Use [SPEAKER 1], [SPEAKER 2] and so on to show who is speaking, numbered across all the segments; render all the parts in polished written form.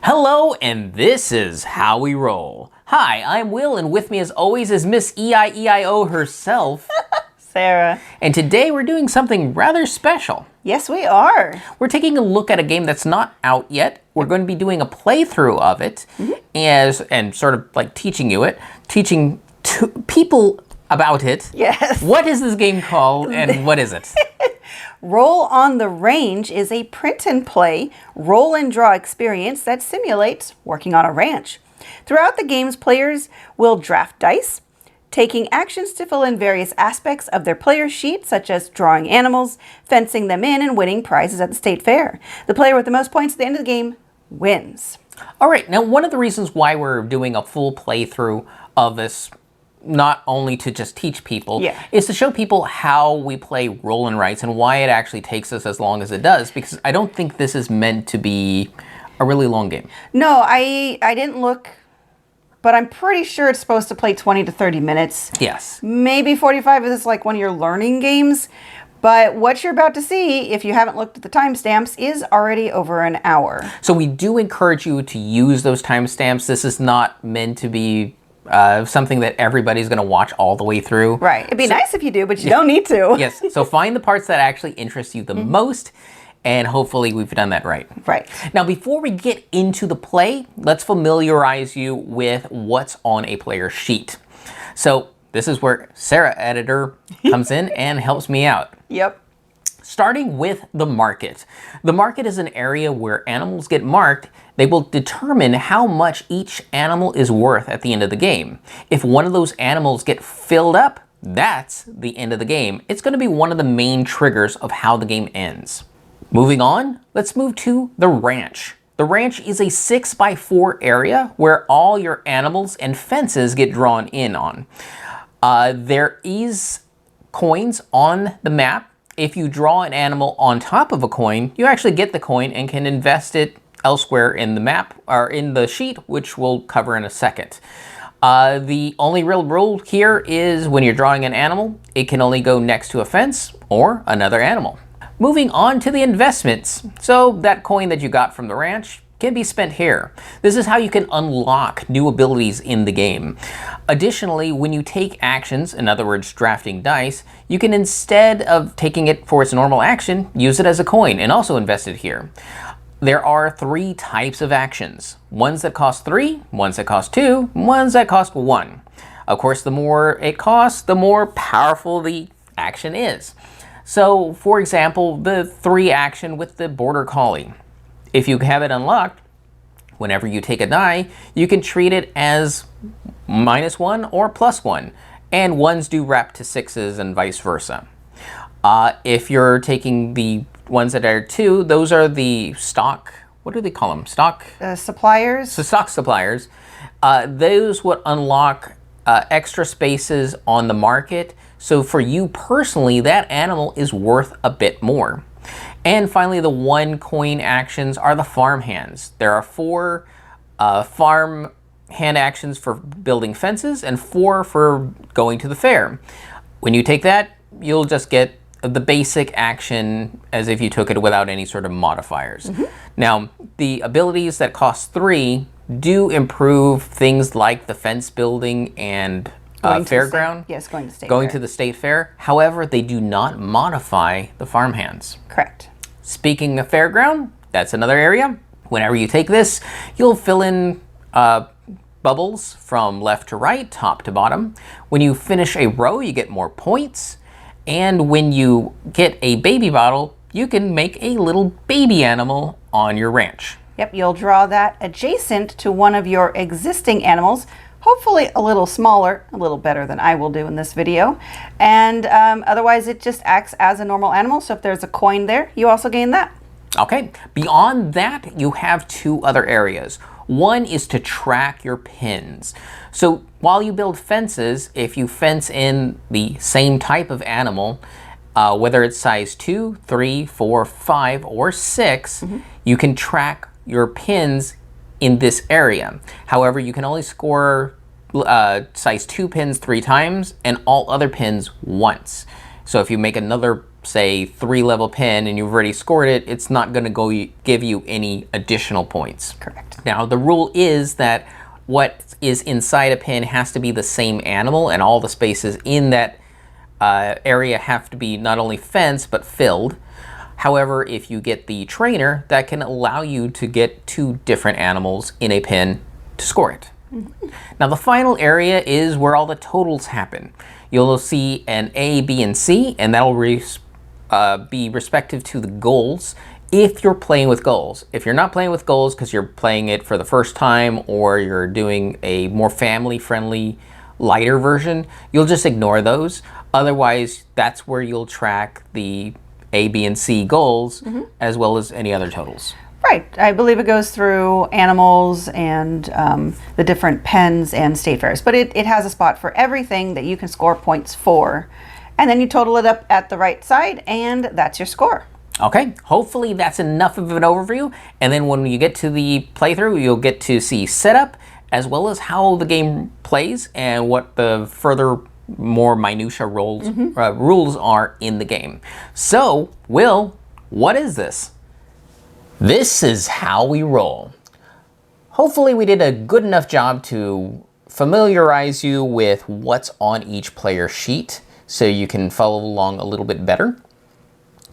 [SPEAKER 1] Hello, and this is How We Roll. Hi, I'm Will, and with me as always is Miss E-I-E-I-O herself,
[SPEAKER 2] Sarah.
[SPEAKER 1] And today we're doing something rather special.
[SPEAKER 2] Yes, we are.
[SPEAKER 1] We're taking a look at a game that's not out yet. We're going to be doing a playthrough of it, and sort of like teaching people about it.
[SPEAKER 2] Yes.
[SPEAKER 1] What is this game called, and what is it?
[SPEAKER 2] Roll on the Range is a print and play, roll and draw experience that simulates working on a ranch. Throughout the games, players will draft dice, taking actions to fill in various aspects of their player sheet, such as drawing animals, fencing them in, and winning prizes at the state fair. The player with the most points at the end of the game wins.
[SPEAKER 1] All right, now one of the reasons why we're doing a full playthrough of this, not only to just teach people, is to show people how we play roll and rights and why it actually takes us as long as it does, because I don't think this is meant to be a really long game.
[SPEAKER 2] No, I didn't look, but I'm pretty sure it's supposed to play 20 to 30 minutes.
[SPEAKER 1] Yes.
[SPEAKER 2] Maybe 45 if it's like one of your learning games. But what you're about to see, if you haven't looked at the timestamps, is already over an hour.
[SPEAKER 1] So we do encourage you to use those timestamps. This is not meant to be something that everybody's going to watch all the way through.
[SPEAKER 2] Right. It'd be nice if you do, but you don't need to.
[SPEAKER 1] Yes. So find the parts that actually interest you the most, and hopefully we've done that right.
[SPEAKER 2] Right.
[SPEAKER 1] Now, before we get into the play, let's familiarize you with what's on a player sheet. So this is where Sarah, editor, comes in and helps me out.
[SPEAKER 2] Yep.
[SPEAKER 1] Starting with the market. The market is an area where animals get marked. They will determine how much each animal is worth at the end of the game. If one of those animals get filled up, that's the end of the game. It's going to be one of the main triggers of how the game ends. Moving on, let's move to the ranch. The ranch is a 6x4 area where all your animals and fences get drawn in on. There is coins on the map. If you draw an animal on top of a coin, you actually get the coin and can invest it elsewhere in the map or in the sheet, which we'll cover in a second. The only real rule here is when you're drawing an animal, it can only go next to a fence or another animal. Moving on to the investments. So that coin that you got from the ranch can be spent here. This is how you can unlock new abilities in the game. Additionally, when you take actions, in other words, drafting dice, you can, instead of taking it for its normal action, use it as a coin and also invest it here. There are 3 types of actions. Ones that cost 3, ones that cost 2, ones that cost 1. Of course, the more it costs, the more powerful the action is. So, for example, the 3 action with the Border Collie. If you have it unlocked, whenever you take a die, you can treat it as -1 or +1, and 1s do wrap to 6s and vice versa. If you're taking the ones that are 2, those are the stock, what do they call them? Stock?
[SPEAKER 2] Suppliers?
[SPEAKER 1] So stock suppliers. Those would unlock extra spaces on the market. So for you personally, that animal is worth a bit more. And finally, the 1 coin actions are the farm hands. There are 4 farm hand actions for building fences and 4 for going to the fair. When you take that, you'll just get the basic action as if you took it without any sort of modifiers. Now, the abilities that cost 3 do improve things like the fence building and fairground.
[SPEAKER 2] Yes, going to state
[SPEAKER 1] Going
[SPEAKER 2] fair.
[SPEAKER 1] to the state fair. However, they do not modify the farm hands.
[SPEAKER 2] Correct.
[SPEAKER 1] Speaking of fairground, that's another area. Whenever you take this, you'll fill in bubbles from left to right, top to bottom. When you finish a row, you get more points. And when you get a baby bottle, you can make a little baby animal on your ranch.
[SPEAKER 2] Yep, you'll draw that adjacent to one of your existing animals, hopefully a little smaller, a little better than I will do in this video. And otherwise, it just acts as a normal animal. So if there's a coin there, you also gain that.
[SPEAKER 1] Okay, beyond that, you have 2 other areas. One is to track your pins. So while you build fences, if you fence in the same type of animal, whether it's size 2, 3, 4, 5, or 6, you can track your pins in this area. However, you can only score size 2 pins 3 times and all other pins once. So if you make another say 3-level pin and you've already scored it, it's not going to give you any additional points.
[SPEAKER 2] Correct.
[SPEAKER 1] Now, the rule is that what is inside a pin has to be the same animal, and all the spaces in that area have to be not only fenced but filled. However, if you get the trainer, that can allow you to get 2 different animals in a pin to score it. Now, the final area is where all the totals happen. You'll see an A, B, and C, and that'll be respective to the goals if you're playing with goals. If you're not playing with goals because you're playing it for the first time or you're doing a more family-friendly, lighter version, you'll just ignore those. Otherwise, that's where you'll track the A, B, and C goals as well as any other totals.
[SPEAKER 2] Right. I believe it goes through animals and the different pens and state fairs. But it has a spot for everything that you can score points for. And then you total it up at the right side, and that's your score.
[SPEAKER 1] Okay, hopefully that's enough of an overview. And then when you get to the playthrough, you'll get to see setup as well as how the game plays and what the further more minutia rules are in the game. So, Will, what is this? This is how we roll. Hopefully we did a good enough job to familiarize you with what's on each player sheet so you can follow along a little bit better.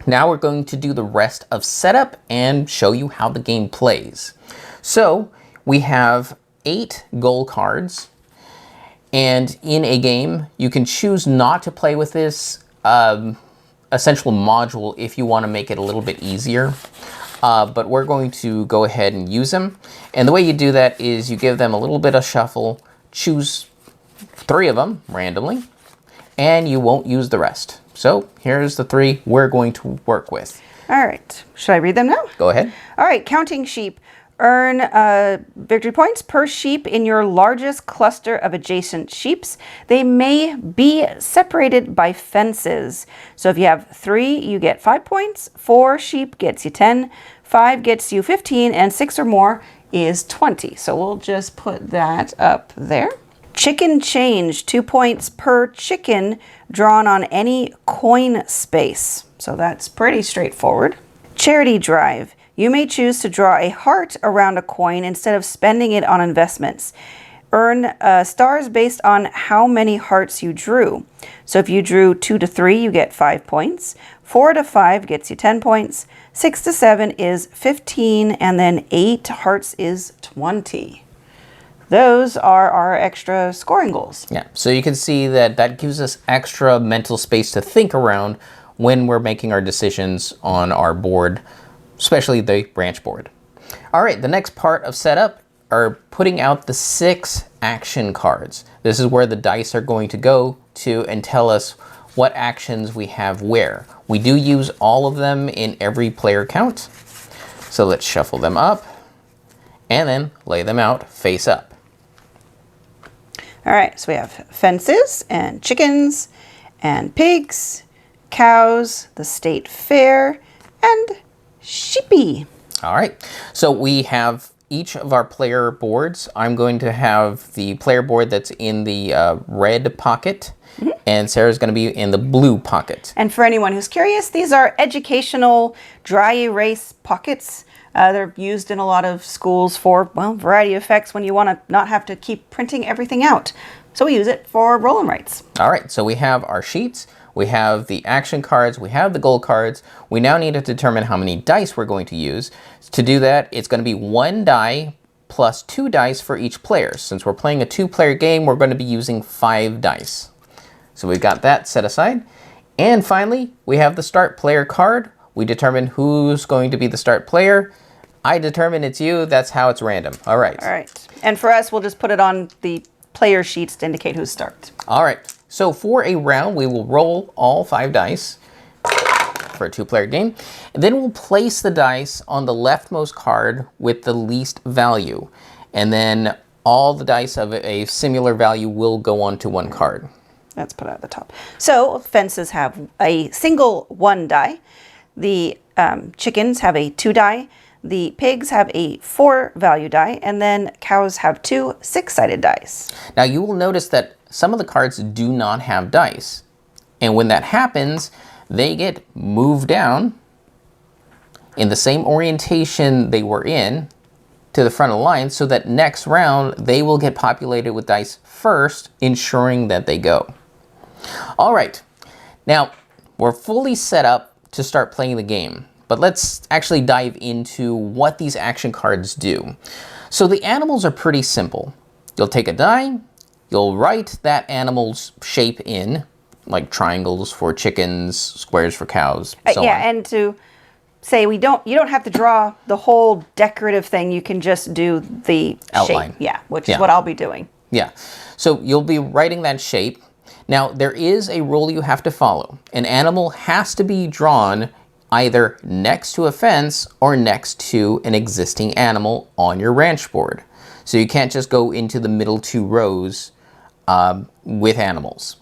[SPEAKER 1] Now we're going to do the rest of setup and show you how the game plays. So we have 8 goal cards, and in a game you can choose not to play with this essential module if you want to make it a little bit easier. But we're going to go ahead and use them. And the way you do that is you give them a little bit of shuffle, choose 3 of them randomly, and you won't use the rest. So here's the 3 we're going to work with.
[SPEAKER 2] All right. Should I read them now?
[SPEAKER 1] Go ahead.
[SPEAKER 2] All right. Counting sheep. Earn victory points per sheep in your largest cluster of adjacent sheeps. They may be separated by fences. So if you have 3, you get 5 points. 4 sheep gets you 10. 5 gets you 15. And 6 or more is 20. So we'll just put that up there. Chicken change. 2 points per chicken drawn on any coin space. So that's pretty straightforward. Charity drive. You may choose to draw a heart around a coin instead of spending it on investments. Earn stars based on how many hearts you drew. So if you drew 2 to 3, you get 5 points. 4 to 5 gets you 10 points. 6 to 7 is 15, and then 8 hearts is 20. Those are our extra scoring goals.
[SPEAKER 1] Yeah, so you can see that that gives us extra mental space to think around when we're making our decisions on our board, especially the branch board. All right, the next part of setup are putting out the 6 action cards. This is where the dice are going to go to and tell us what actions we have where. We do use all of them in every player count. So let's shuffle them up and then lay them out face up.
[SPEAKER 2] All right, so we have fences and chickens and pigs, cows, the state fair, and sheepy.
[SPEAKER 1] All right, so we have each of our player boards. I'm going to have the player board that's in the red pocket, and Sarah's going to be in the blue pocket.
[SPEAKER 2] And for anyone who's curious, these are educational dry erase pockets. They're used in a lot of schools for, well, variety of effects when you want to not have to keep printing everything out. So we use it for roll and writes.
[SPEAKER 1] All right, so we have our sheets. We have the action cards, we have the goal cards. We now need to determine how many dice we're going to use. To do that, it's going to be 1 die plus 2 dice for each player. Since we're playing a 2-player game, we're going to be using 5 dice. So we've got that set aside. And finally, we have the start player card. We determine who's going to be the start player. I determine it's you. That's how it's random. All right.
[SPEAKER 2] All right. And for us, we'll just put it on the player sheets to indicate who starts.
[SPEAKER 1] All right. So for a round, we will roll all 5 dice for a 2-player game. And then we'll place the dice on the leftmost card with the least value. And then all the dice of a similar value will go onto 1 card.
[SPEAKER 2] Let's put it at the top. So fences have a single 1 die. The chickens have a 2 die. The pigs have a 4 value die, and then cows have 2 6-sided dice.
[SPEAKER 1] Now you will notice that some of the cards do not have dice. And when that happens, they get moved down in the same orientation they were in to the front of the line, so that next round they will get populated with dice first, ensuring that they go. All right, now we're fully set up to start playing the game, but let's actually dive into what these action cards do. So the animals are pretty simple. You'll take a die, you'll write that animal's shape in, like triangles for chickens, squares for cows, so on.
[SPEAKER 2] And to say you don't have to draw the whole decorative thing. You can just do the
[SPEAKER 1] outline.
[SPEAKER 2] Shape. Yeah, which is what I'll be doing.
[SPEAKER 1] Yeah. So you'll be writing that shape. Now, there is a rule you have to follow. An animal has to be drawn either next to a fence or next to an existing animal on your ranch board. So you can't just go into the middle two rows with animals.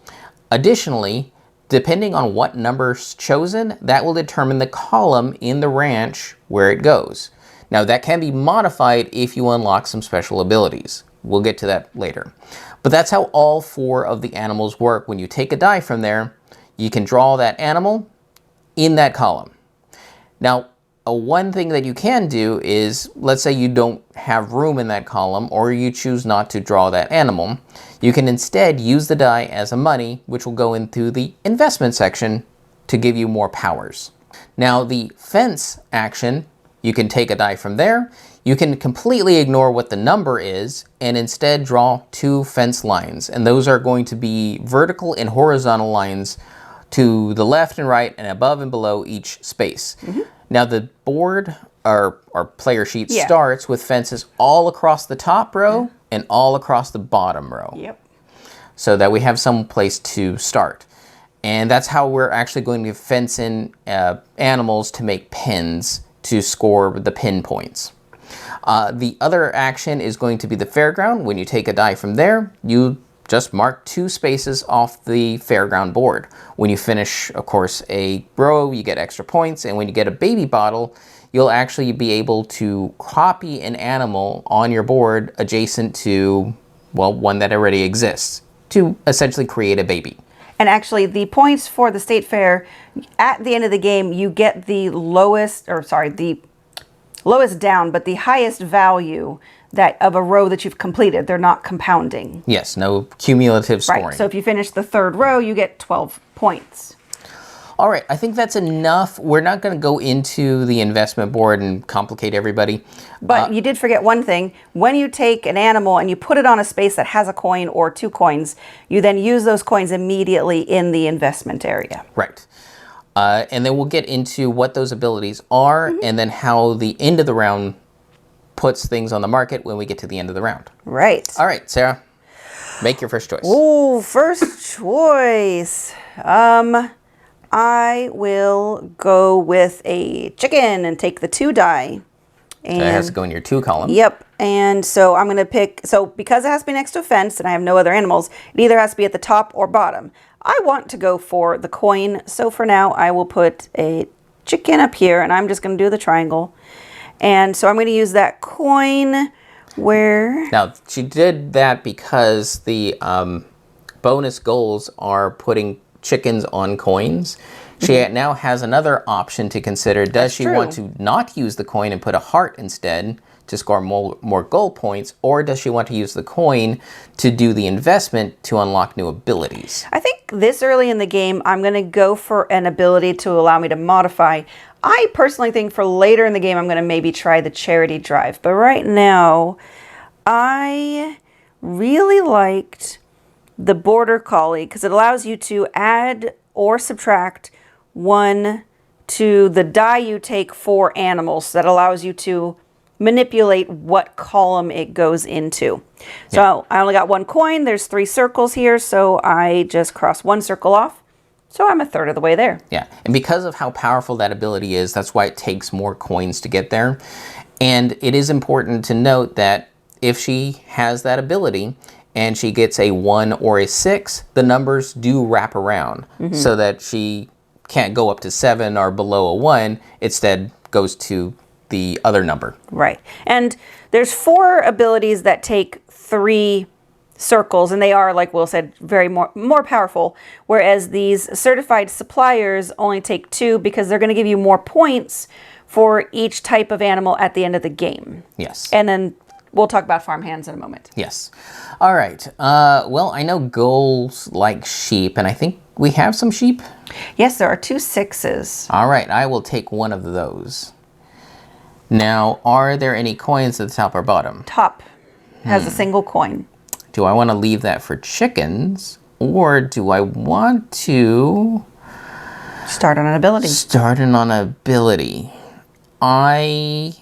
[SPEAKER 1] Additionally, depending on what number's chosen, that will determine the column in the ranch where it goes. Now, that can be modified if you unlock some special abilities. We'll get to that later. But that's how all 4 of the animals work. When you take a die from there, you can draw that animal in that column. Now, one thing that you can do is, let's say you don't have room in that column, or you choose not to draw that animal, you can instead use the die as a money, which will go into the investment section to give you more powers. Now, the fence action, you can take a die from there. You can completely ignore what the number is and instead draw 2 fence lines. And those are going to be vertical and horizontal lines to the left and right and above and below each space. Now, the board, our player sheet, starts with fences all across the top row and all across the bottom row.
[SPEAKER 2] Yep.
[SPEAKER 1] So that we have some place to start. And that's how we're actually going to fence in animals to make pins to score the pin points. The other action is going to be the fairground. When you take a die from there, you just mark 2 spaces off the fairground board. When you finish, of course, a row, you get extra points. And when you get a baby bottle, you'll actually be able to copy an animal on your board adjacent to, well, one that already exists to essentially create a baby.
[SPEAKER 2] And actually, the points for the state fair, at the end of the game, you get the lowest down, but the highest value of a row that you've completed. They're not compounding.
[SPEAKER 1] Yes, no cumulative scoring.
[SPEAKER 2] Right, so if you finish the 3rd row, you get 12 points.
[SPEAKER 1] All right, I think that's enough. We're not going to go into the investment board and complicate everybody.
[SPEAKER 2] But you did forget one thing. When you take an animal and you put it on a space that has a coin or 2 coins, you then use those coins immediately in the investment area.
[SPEAKER 1] Right. And then we'll get into what those abilities are and then how the end of the round puts things on the market when we get to the end of the round.
[SPEAKER 2] Right.
[SPEAKER 1] All right, Sarah, make your first choice.
[SPEAKER 2] Oh, first choice. I will go with a chicken and take the 2 die. And
[SPEAKER 1] so it has to go in your 2 column.
[SPEAKER 2] Yep. And so I'm going to pick, because it has to be next to a fence and I have no other animals, it either has to be at the top or bottom. I want to go for the coin. So for now, I will put a chicken up here and I'm just going to do the triangle. And so I'm going to use that coin where...
[SPEAKER 1] Now, she did that because the bonus goals are putting chickens on coins. She now has another option to consider. Does she want to not use the coin and put a heart instead to score more gold points, or does she want to use the coin to do the investment to unlock new abilities?
[SPEAKER 2] I think this early in the game, I'm going to go for an ability to allow me to modify. I personally think for later in the game, I'm going to maybe try the charity drive. But right now, I really liked the border collie because it allows you to add or subtract 1 to the die you take for animals. That allows you to manipulate what column it goes into. So I only got 1 coin. There's 3 circles here, so I just cross 1 circle off. So I'm a third of the way there.
[SPEAKER 1] Yeah, and because of how powerful that ability is, that's why it takes more coins to get there. And it is important to note that if she has that ability and she gets a 1 or a 6, the numbers do wrap around so that she can't go up to 7 or below a 1. Instead goes to the other number.
[SPEAKER 2] Right. And there's 4 abilities that take 3 circles, and they are, like Will said, very more powerful, whereas these certified suppliers only take 2 because they're going to give you more points for each type of animal at the end of the game.
[SPEAKER 1] Yes.
[SPEAKER 2] And then we'll talk about farmhands in a moment.
[SPEAKER 1] Yes. All right. Well, I know goals like sheep, and I think we have some sheep.
[SPEAKER 2] Yes, there are 2 6s.
[SPEAKER 1] All right. I will take one of those. Now, are there any coins at the top or bottom?
[SPEAKER 2] Top has a single coin.
[SPEAKER 1] Do I want to leave that for chickens, or do I want to
[SPEAKER 2] Start on an ability.
[SPEAKER 1] start on an ability? I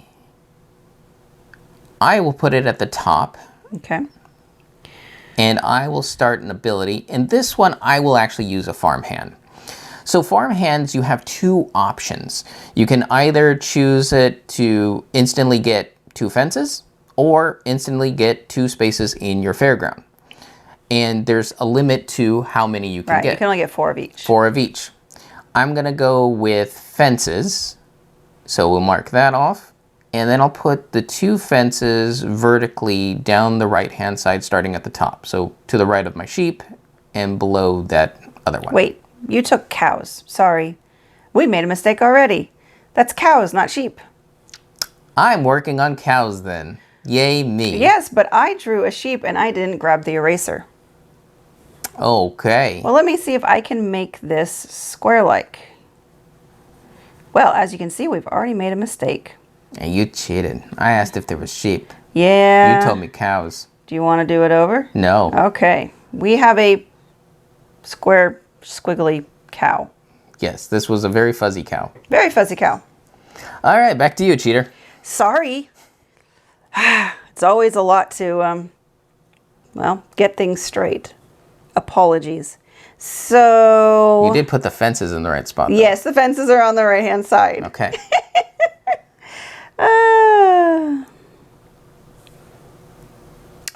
[SPEAKER 1] will put it at the top,
[SPEAKER 2] Okay.
[SPEAKER 1] and I will start an ability. And this one, I will actually use a farmhand. So farmhands, you have 2 options. You can either choose it to instantly get 2 fences, or instantly get 2 spaces in your fairground. And there's a limit to how many you can
[SPEAKER 2] Right,
[SPEAKER 1] get.
[SPEAKER 2] you can only get 4 of each.
[SPEAKER 1] 4 of each. I'm gonna go with fences. So we'll mark that off. And then I'll put the 2 fences vertically down the right-hand side, starting at the top. So to the right of my sheep and below that other one.
[SPEAKER 2] Wait, you took cows. Sorry. We made a mistake already. That's cows, not sheep.
[SPEAKER 1] I'm working on cows then. Yay me.
[SPEAKER 2] Yes, but I drew a sheep and I didn't grab the eraser.
[SPEAKER 1] Okay.
[SPEAKER 2] Well, let me see if I can make this square-like. Well, as you can see, we've already made a mistake.
[SPEAKER 1] And you cheated. I asked if there was sheep.
[SPEAKER 2] Yeah.
[SPEAKER 1] You told me cows.
[SPEAKER 2] Do you want to do it over?
[SPEAKER 1] No.
[SPEAKER 2] Okay. We have a square, squiggly cow.
[SPEAKER 1] Yes, this was a very fuzzy cow.
[SPEAKER 2] Very fuzzy cow.
[SPEAKER 1] All right, back to you, cheater.
[SPEAKER 2] Sorry. It's always a lot to, well, get things straight. Apologies. So...
[SPEAKER 1] You did put the fences in the right spot, though.
[SPEAKER 2] Yes, the fences are on the right-hand side.
[SPEAKER 1] Okay.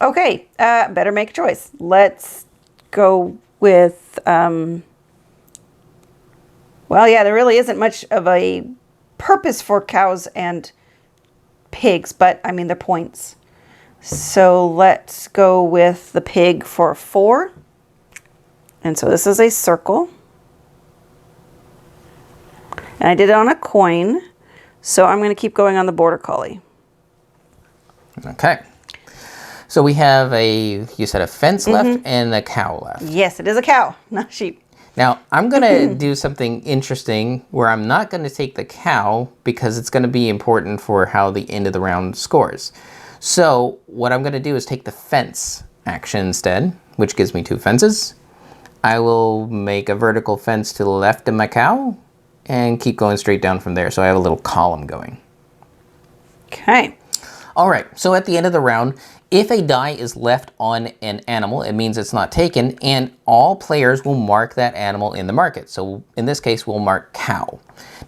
[SPEAKER 2] Okay, better make a choice. Let's go with, well, yeah, there really isn't much of a purpose for cows and pigs, but I mean, they're points. So let's go with the pig for 4. And so this is a circle. And I did it on a coin. So I'm going to keep going on the border collie.
[SPEAKER 1] Okay. So we have you said a fence left and a cow left.
[SPEAKER 2] Yes, it is a cow, not sheep.
[SPEAKER 1] Now, I'm going to do something interesting where I'm not going to take the cow because it's going to be important for how the end of the round scores. So what I'm going to do is take the fence action instead, which gives me 2 fences. I will make a vertical fence to the left of my cow and keep going straight down from there. So I have a little column going.
[SPEAKER 2] Okay.
[SPEAKER 1] All right, so at the end of the round, if a die is left on an animal, it means it's not taken, and all players will mark that animal in the market. So in this case, we'll mark cow.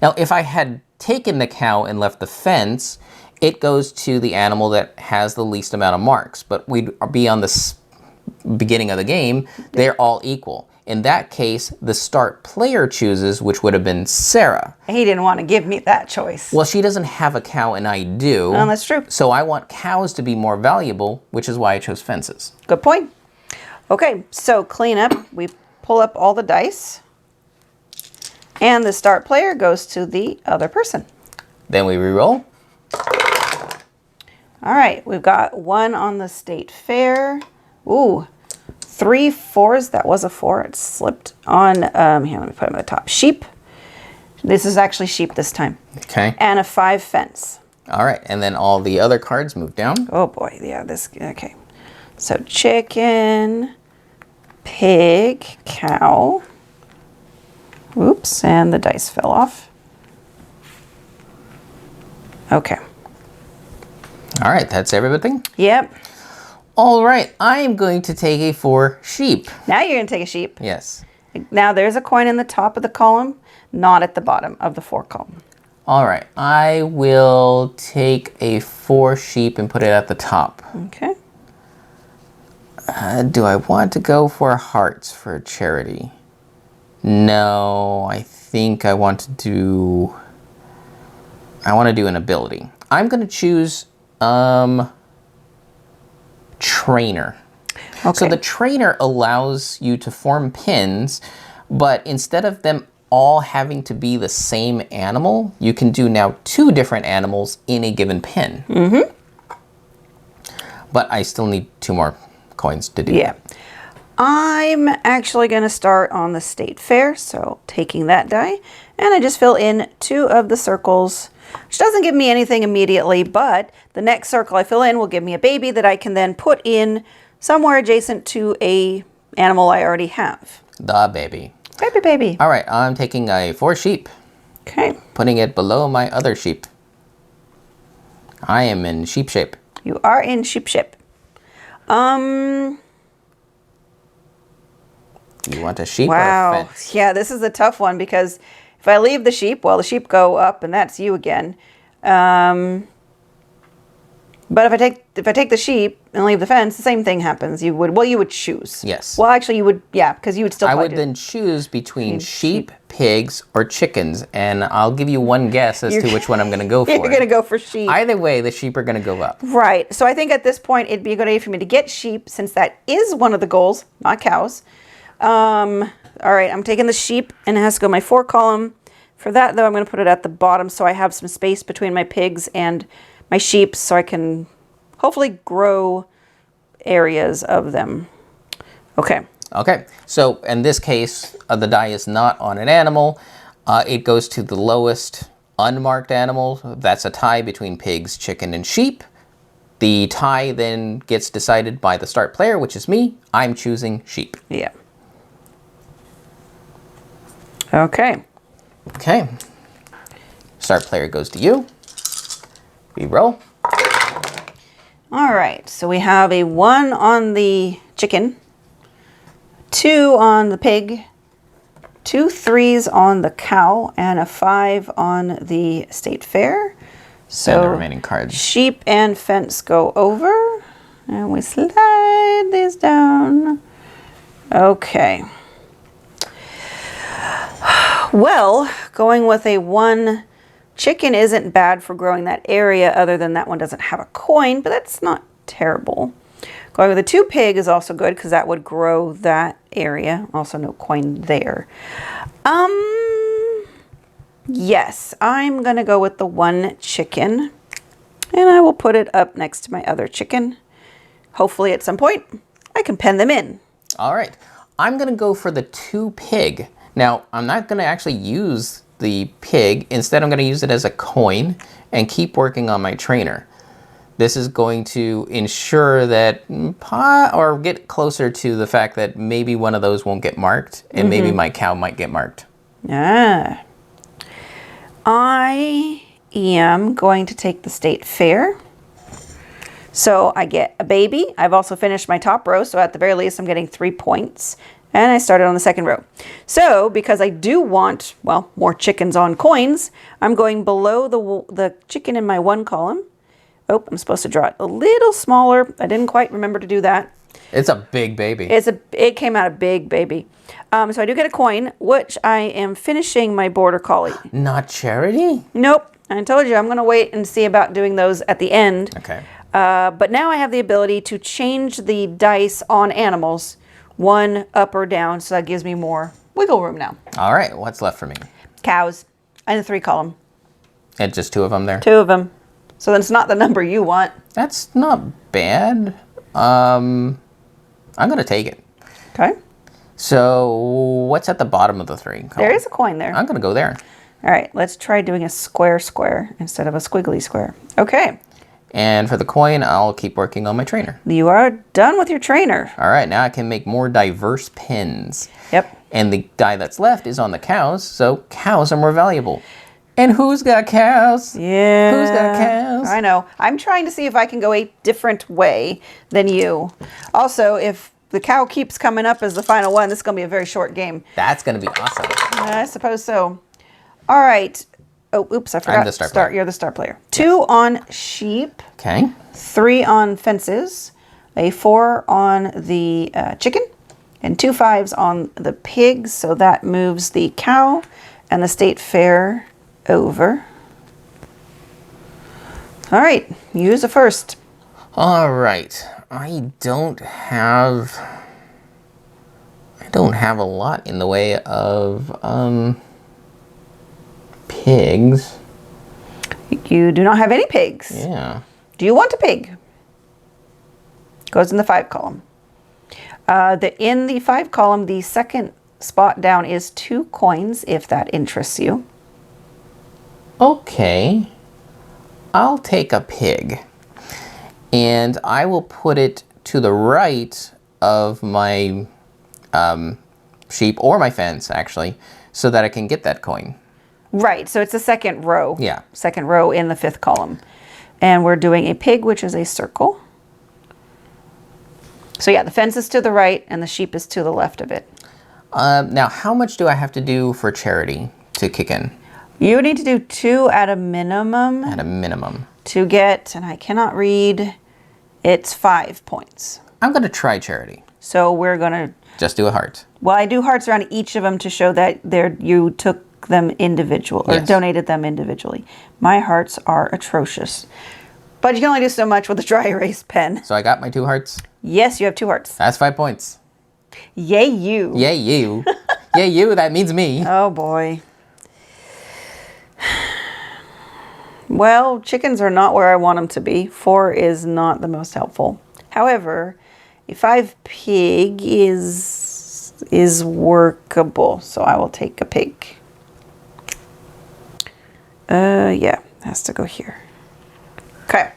[SPEAKER 1] Now, if I had taken the cow and left the fence, it goes to the animal that has the least amount of marks, but we'd be on the beginning of the game, they're all equal. In that case, the start player chooses, which would have been Sarah.
[SPEAKER 2] He didn't want to give me that choice.
[SPEAKER 1] Well, she doesn't have a cow and I do.
[SPEAKER 2] Oh, that's true.
[SPEAKER 1] So I want cows to be more valuable, which is why I chose fences.
[SPEAKER 2] Good point. Okay, so clean up. We pull up all the dice. And the start player goes to the other person.
[SPEAKER 1] Then we re-roll.
[SPEAKER 2] All right, we've got 1 on the state fair. Ooh, 3 4s. That was a 4. It slipped on, here, let me put them at the top. Sheep. This is actually sheep this time.
[SPEAKER 1] Okay.
[SPEAKER 2] And a 5 fence.
[SPEAKER 1] All right, and then all the other cards move down.
[SPEAKER 2] Oh boy, yeah, okay. So chicken, pig, cow. Oops, and the dice fell off. Okay.
[SPEAKER 1] All right, that's everything.
[SPEAKER 2] Yep.
[SPEAKER 1] All right, I am going to take a 4 sheep.
[SPEAKER 2] Now you're going to take a sheep.
[SPEAKER 1] Yes.
[SPEAKER 2] Now there's a coin in the top of the column, not at the bottom of the 4 column.
[SPEAKER 1] All right, I will take a 4 sheep and put it at the top.
[SPEAKER 2] Okay.
[SPEAKER 1] Do I want to go for hearts for charity? No, I think I want to do an ability. I'm going to choose trainer.
[SPEAKER 2] Okay.
[SPEAKER 1] So the trainer allows you to form pins, but instead of them all having to be the same animal, you can do now 2 different animals in a given pin. Mm-hmm. But I still need 2 more coins to do that.
[SPEAKER 2] I'm actually going to start on the state fair, so taking that die, and I just fill in 2 of the circles, which doesn't give me anything immediately, but the next circle I fill in will give me a baby that I can then put in somewhere adjacent to a animal I already have.
[SPEAKER 1] The baby.
[SPEAKER 2] Baby.
[SPEAKER 1] All right, I'm taking a 4 sheep,
[SPEAKER 2] Okay.
[SPEAKER 1] putting it below my other sheep. I am in sheep shape.
[SPEAKER 2] You are in sheep shape.
[SPEAKER 1] You want a sheep or a
[SPEAKER 2] Wow.
[SPEAKER 1] fence?
[SPEAKER 2] Yeah, this is a tough one because if I leave the sheep, well, the sheep go up, and that's you again. But if I take the sheep and leave the fence, the same thing happens. You would choose.
[SPEAKER 1] Yes.
[SPEAKER 2] Well, actually, you would, yeah, because you would still.
[SPEAKER 1] I
[SPEAKER 2] probably
[SPEAKER 1] would
[SPEAKER 2] do-
[SPEAKER 1] then choose between sheep, pigs, or chickens, and I'll give you one guess as to which one I'm going to go for.
[SPEAKER 2] You're gonna go for sheep.
[SPEAKER 1] Either way, the sheep are going to go up.
[SPEAKER 2] Right. So I think at this point it'd be a good idea for me to get sheep, since that is one of the goals, not cows. All right, I'm taking the sheep, and it has to go my 4 column. For that, though, I'm going to put it at the bottom so I have some space between my pigs and my sheep, so I can hopefully grow areas of them. Okay.
[SPEAKER 1] Okay, so in this case, the die is not on an animal. It goes to the lowest unmarked animal. That's a tie between pigs, chicken, and sheep. The tie then gets decided by the start player, which is me. I'm choosing sheep.
[SPEAKER 2] Yeah. Okay.
[SPEAKER 1] Okay. Start player goes to you. We roll.
[SPEAKER 2] All right. So we have a 1 on the chicken, 2 on the pig, 2 3s on the cow, and a 5 on the state fair. So
[SPEAKER 1] And the remaining cards.
[SPEAKER 2] sheep and fence go over, and we slide these down. Okay. Well, going with a 1 chicken isn't bad for growing that area, other than that one doesn't have a coin, but that's not terrible. Going with a 2 pig is also good because that would grow that area. Also no coin there. Yes, I'm going to go with the 1 chicken, and I will put it up next to my other chicken. Hopefully at some point I can pen them in.
[SPEAKER 1] All right. I'm going to go for the 2 pig. Now, I'm not going to actually use the pig. Instead, I'm going to use it as a coin and keep working on my trainer. This is going to ensure that, or get closer to the fact that maybe one of those won't get marked, and maybe my cow might get marked.
[SPEAKER 2] Ah. I am going to take the state fair. So I get a baby. I've also finished my top row, so at the very least I'm getting 3 points. And I started on the second row. So because I do want, well, more chickens on coins, I'm going below the chicken in my 1 column. Oh, I'm supposed to draw it a little smaller. I didn't quite remember to do that.
[SPEAKER 1] It's a big baby.
[SPEAKER 2] It came out a big baby. So I do get a coin, which I am finishing my border collie.
[SPEAKER 1] Not charity?
[SPEAKER 2] Nope. I told you I'm going to wait and see about doing those at the end.
[SPEAKER 1] Okay.
[SPEAKER 2] But now I have the ability to change the dice on animals, 1 up or down, so that gives me more wiggle room now.
[SPEAKER 1] All right. What's left for me?
[SPEAKER 2] Cows in the 3 column.
[SPEAKER 1] And just 2 of them there?
[SPEAKER 2] 2 of them. So that's not the number you want.
[SPEAKER 1] That's not bad. I'm going to take it.
[SPEAKER 2] Okay.
[SPEAKER 1] So what's at the bottom of the 3 column?
[SPEAKER 2] There is a coin there.
[SPEAKER 1] I'm going to go there.
[SPEAKER 2] All right. Let's try doing a square square instead of a squiggly square. Okay.
[SPEAKER 1] And for the coin, I'll keep working on my trainer.
[SPEAKER 2] You are done with your trainer.
[SPEAKER 1] All right, now I can make more diverse pins.
[SPEAKER 2] Yep.
[SPEAKER 1] And the die that's left is on the cows, so cows are more valuable. And who's got cows?
[SPEAKER 2] Yeah.
[SPEAKER 1] Who's got cows?
[SPEAKER 2] I know. I'm trying to see if I can go a different way than you. Also, if the cow keeps coming up as the final one, this is going to be a very short game.
[SPEAKER 1] That's going to be awesome.
[SPEAKER 2] I suppose so. All right. Oh, oops, I forgot.
[SPEAKER 1] I'm the star player.
[SPEAKER 2] You're the star player. 2 on sheep,
[SPEAKER 1] Okay.
[SPEAKER 2] 3 on fences, a 4 on the chicken, and 2 5s on the pigs. So that moves the cow and the state fair over. All right, use a first.
[SPEAKER 1] All right. I don't have a lot in the way of pigs.
[SPEAKER 2] You do not have any pigs.
[SPEAKER 1] Yeah.
[SPEAKER 2] Do you want a pig? Goes in the 5 column. In the 5 column, the second spot down is 2 coins, if that interests you.
[SPEAKER 1] Okay. I'll take a pig. And I will put it to the right of my sheep, or my fence, actually, so that I can get that coin.
[SPEAKER 2] Right, so it's the second row.
[SPEAKER 1] Yeah.
[SPEAKER 2] Second row in the 5th column. And we're doing a pig, which is a circle. So yeah, the fence is to the right and the sheep is to the left of it.
[SPEAKER 1] Now, how much do I have to do for charity to kick in?
[SPEAKER 2] You need to do 2 at a minimum.
[SPEAKER 1] At a minimum.
[SPEAKER 2] To get, and I cannot read, it's 5 points.
[SPEAKER 1] I'm going to try charity.
[SPEAKER 2] So we're going to...
[SPEAKER 1] Just do a heart.
[SPEAKER 2] Well, I do hearts around each of them to show that you took them individual, or
[SPEAKER 1] Yes.
[SPEAKER 2] donated them individually. My hearts are atrocious. But you can only do so much with a dry erase pen.
[SPEAKER 1] So I got my 2 hearts.
[SPEAKER 2] Yes, you have 2 hearts.
[SPEAKER 1] That's 5 points.
[SPEAKER 2] Yay, you.
[SPEAKER 1] Yay, you. Yay, you. That means me.
[SPEAKER 2] Oh, boy. Well, chickens are not where I want them to be. 4 is not the most helpful. However, a 5 pig is workable, so I will take a pig. Yeah, has to go here. Okay.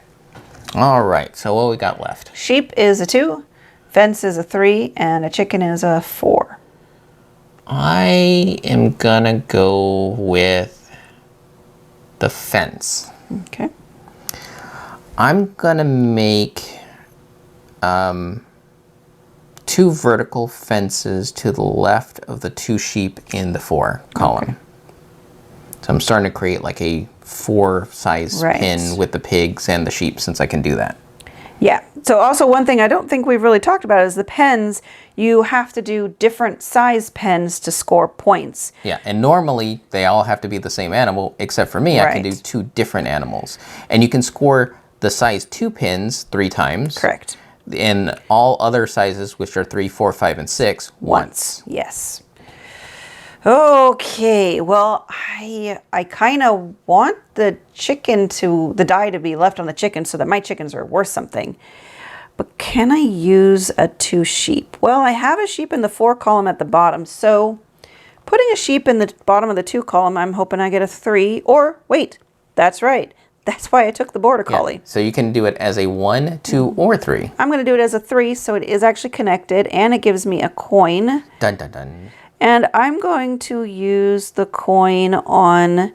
[SPEAKER 1] All right. So what we got left?
[SPEAKER 2] Sheep is a 2, fence is a 3, and a chicken is a 4.
[SPEAKER 1] I am gonna go with the fence.
[SPEAKER 2] Okay.
[SPEAKER 1] I'm gonna make 2 vertical fences to the left of the 2 sheep in the 4 column.
[SPEAKER 2] Okay.
[SPEAKER 1] So I'm starting to create like a 4 size
[SPEAKER 2] Right.
[SPEAKER 1] pin with the pigs and the sheep, since I can do that.
[SPEAKER 2] Yeah. So also one thing I don't think we've really talked about is the pens. You have to do different size pens to score points.
[SPEAKER 1] Yeah, and normally they all have to be the same animal, except for me, I can do
[SPEAKER 2] Right.
[SPEAKER 1] 2 different animals. And you can score the size 2 pins 3 times.
[SPEAKER 2] Correct.
[SPEAKER 1] And all other sizes, which are 3, 4, 5, and 6, once.
[SPEAKER 2] Yes. Okay. Well, I kind of want the die to be left on the chicken so that my chickens are worth something. But can I use a 2 sheep? Well, I have a sheep in the 4 column at the bottom, so putting a sheep in the bottom of the 2 column, I'm hoping I get a 3. Or wait, that's right. That's why I took the border collie.
[SPEAKER 1] Yeah, so you can do it as a 1, 2, or 3.
[SPEAKER 2] I'm going to do it as a 3, so it is actually connected, and it gives me a coin.
[SPEAKER 1] Dun dun dun.
[SPEAKER 2] And I'm going to use the coin on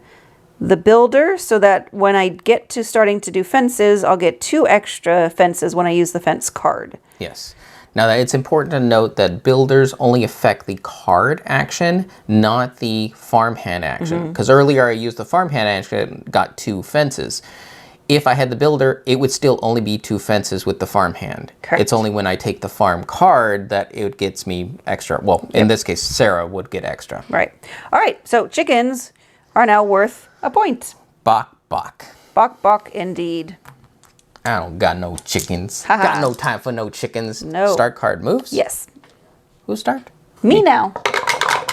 [SPEAKER 2] the builder so that when I get to starting to do fences, I'll get 2 extra fences when I use the fence card.
[SPEAKER 1] Yes. Now, it's important to note that builders only affect the card action, not the farmhand action. Because earlier I used the farmhand action, got 2 fences. If I had the builder, it would still only be 2 fences with the farmhand.
[SPEAKER 2] Correct.
[SPEAKER 1] It's only when I take the farm card that it gets me extra. Well, in this case, Sarah would get extra.
[SPEAKER 2] Right. All right. So chickens are now worth a point.
[SPEAKER 1] Bok, bok.
[SPEAKER 2] Bok, bok, indeed.
[SPEAKER 1] I don't got no chickens.
[SPEAKER 2] Ha ha.
[SPEAKER 1] Got no time for no chickens.
[SPEAKER 2] No.
[SPEAKER 1] Start card moves?
[SPEAKER 2] Yes.
[SPEAKER 1] Who start?
[SPEAKER 2] Me now.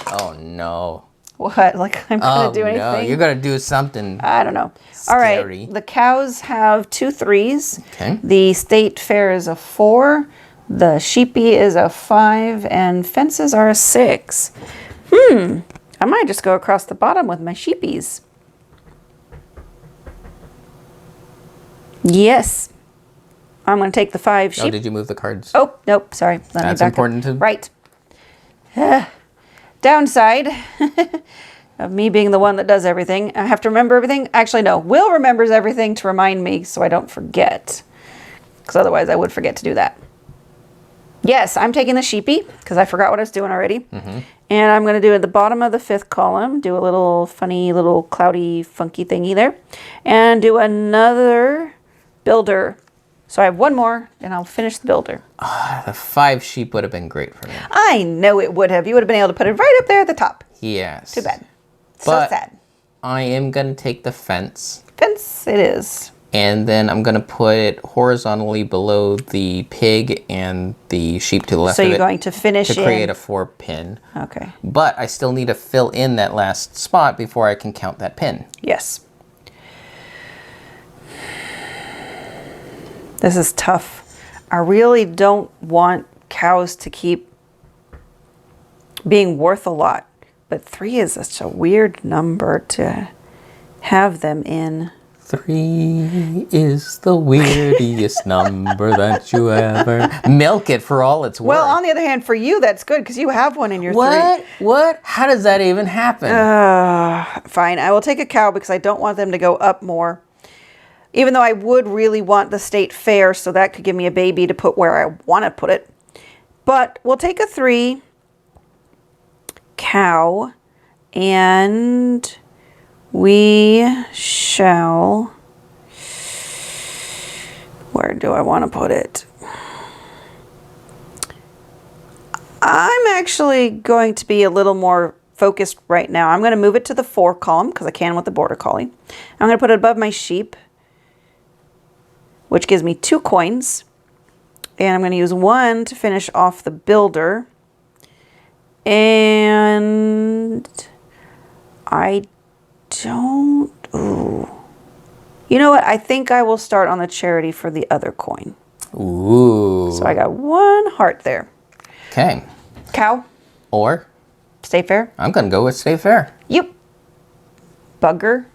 [SPEAKER 1] Oh, no.
[SPEAKER 2] What? Like I'm going to do anything?
[SPEAKER 1] No, you're going to do something.
[SPEAKER 2] I don't know.
[SPEAKER 1] Scary.
[SPEAKER 2] All right. The cows have 2 3s.
[SPEAKER 1] Okay.
[SPEAKER 2] The state fair is a 4. The sheepy is a 5. And fences are a 6. I might just go across the bottom with my sheepies. Yes. I'm going to take the 5 sheep.
[SPEAKER 1] Oh, did you move the cards?
[SPEAKER 2] Oh, nope. Sorry. Let me
[SPEAKER 1] That's
[SPEAKER 2] back up.
[SPEAKER 1] important to...
[SPEAKER 2] Right. Downside of me being the one that does everything, I have to remember everything. Actually, no. Will remembers everything to remind me so I don't forget. Because otherwise I would forget to do that. Yes, I'm taking the sheepy because I forgot what I was doing already. And I'm going to do at the bottom of the 5th column, do a little funny, little cloudy, funky thingy there. And do another builder. So I have 1 more and I'll finish the builder.
[SPEAKER 1] The 5 sheep would have been great for me.
[SPEAKER 2] I know it would have. You would have been able to put it right up there at the top.
[SPEAKER 1] Yes.
[SPEAKER 2] Too bad.
[SPEAKER 1] But
[SPEAKER 2] so sad.
[SPEAKER 1] I am going to take the fence.
[SPEAKER 2] Fence it is.
[SPEAKER 1] And then I'm going to put it horizontally below the pig and the sheep to the left
[SPEAKER 2] So
[SPEAKER 1] of
[SPEAKER 2] you're
[SPEAKER 1] it
[SPEAKER 2] going to finish
[SPEAKER 1] to create a 4 pin.
[SPEAKER 2] Okay.
[SPEAKER 1] But I still need to fill in that last spot before I can count that pin.
[SPEAKER 2] Yes. This is tough. I really don't want cows to keep being worth a lot, but 3 is such a weird number to have them in.
[SPEAKER 1] 3 is the weirdest number that you ever... Milk it for all it's worth.
[SPEAKER 2] Well, on the other hand, for you, that's good because you have one in your 3.
[SPEAKER 1] What? How does that even happen?
[SPEAKER 2] Fine, I will take a cow because I don't want them to go up more. Even though I would really want the state fair, so that could give me a baby to put where I want to put it. But we'll take a 3 cow, and we shall... Where do I want to put it? I'm actually going to be a little more focused right now. I'm going to move it to the 4 column because I can with the border collie. I'm going to put it above my sheep, which gives me 2 coins. And I'm going to use 1 to finish off the builder. And I don't... Ooh. You know what? I think I will start on the charity for the other coin.
[SPEAKER 1] Ooh.
[SPEAKER 2] So I got 1 heart there.
[SPEAKER 1] Okay.
[SPEAKER 2] Cow.
[SPEAKER 1] Or?
[SPEAKER 2] State fair.
[SPEAKER 1] I'm going to go with state fair.
[SPEAKER 2] Yep. Bugger.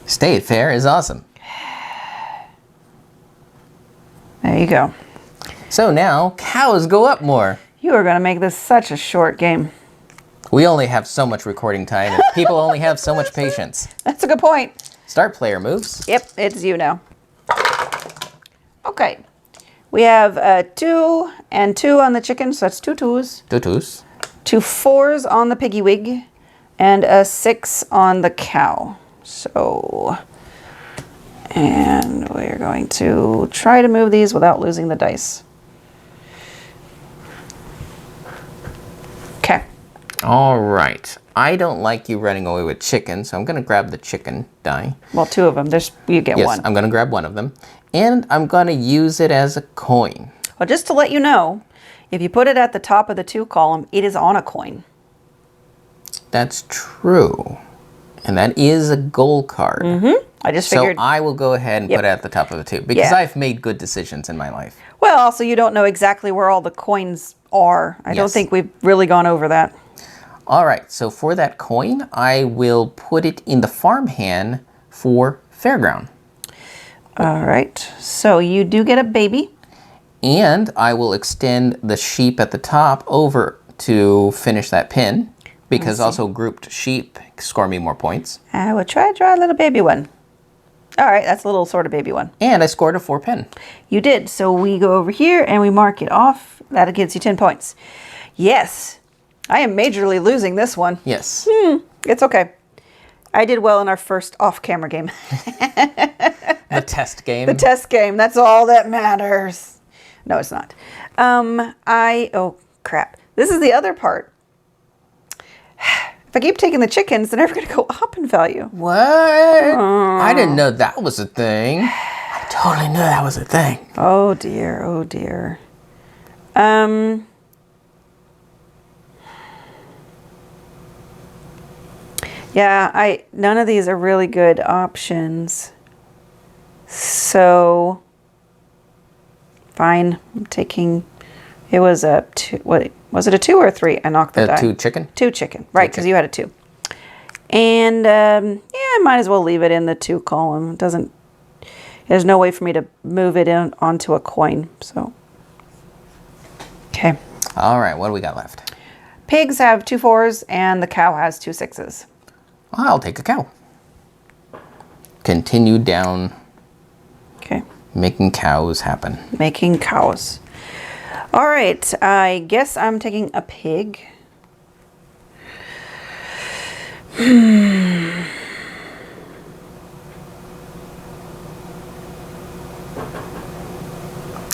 [SPEAKER 1] State fair is awesome.
[SPEAKER 2] There you go.
[SPEAKER 1] So now cows go up more.
[SPEAKER 2] You are going to make this such a short game.
[SPEAKER 1] We only have so much recording time and people only have so much patience.
[SPEAKER 2] That's a good point.
[SPEAKER 1] Start player moves.
[SPEAKER 2] Yep, it's you now. Okay. We have 2 and 2 on the chicken, so that's 2 twos.
[SPEAKER 1] 2 twos.
[SPEAKER 2] 2 4s on the piggy wig, and a 6 on the cow. So, and we're going to try to move these without losing the dice. Okay.
[SPEAKER 1] All right. I don't like you running away with chicken, so I'm going to grab the chicken die.
[SPEAKER 2] Well, 2 of them. You get
[SPEAKER 1] Yes,
[SPEAKER 2] 1.
[SPEAKER 1] I'm going to grab one of them. And I'm going to use it as a coin.
[SPEAKER 2] Well, just to let you know, if you put it at the top of the 2 column, it is on a coin.
[SPEAKER 1] That's true. And that is a gold card.
[SPEAKER 2] Mm-hmm. I just figured.
[SPEAKER 1] So I will go ahead and put it at the top of the 2 because
[SPEAKER 2] Yeah.
[SPEAKER 1] I've made good decisions in my life.
[SPEAKER 2] Well, also, you don't know exactly where all the coins are. I don't
[SPEAKER 1] Yes.
[SPEAKER 2] think we've really gone over that.
[SPEAKER 1] All right, so for that coin, I will put it in the farmhand for fairground.
[SPEAKER 2] All right. So you do get a baby.
[SPEAKER 1] And I will extend the sheep at the top over to finish that pin because also grouped sheep score me more points.
[SPEAKER 2] I will try to draw a little baby one. All right, that's a little sort of baby one.
[SPEAKER 1] And I scored a 4 pin.
[SPEAKER 2] You did. So we go over here and we mark it off. That gets you 10 points. Yes. I am majorly losing this one.
[SPEAKER 1] Yes.
[SPEAKER 2] It's okay. I did well in our first off-camera game.
[SPEAKER 1] The test game.
[SPEAKER 2] The test game. That's all that matters. No, it's not. Oh, crap. This is the other part. If I keep taking the chickens, they're never going to go up in value.
[SPEAKER 1] What? I didn't know that was a thing. I totally knew that was a thing.
[SPEAKER 2] Oh, dear. Oh, dear. Yeah, none of these are really good options. So, fine. I'm taking, it was a 2, what, was it a 2 or a 3? I knocked the die.
[SPEAKER 1] 2 chicken?
[SPEAKER 2] 2 chicken, right, because you had a 2. And, yeah, I might as well leave it in the 2 column. It doesn't, there's no way for me to move it in onto a coin, so. Okay.
[SPEAKER 1] All right, what do we got left?
[SPEAKER 2] Pigs have 2 4s, and the cow has 2 6s.
[SPEAKER 1] I'll take a cow. Continue down.
[SPEAKER 2] Okay.
[SPEAKER 1] Making cows happen.
[SPEAKER 2] Making cows. All right, I guess I'm taking a pig.
[SPEAKER 1] Do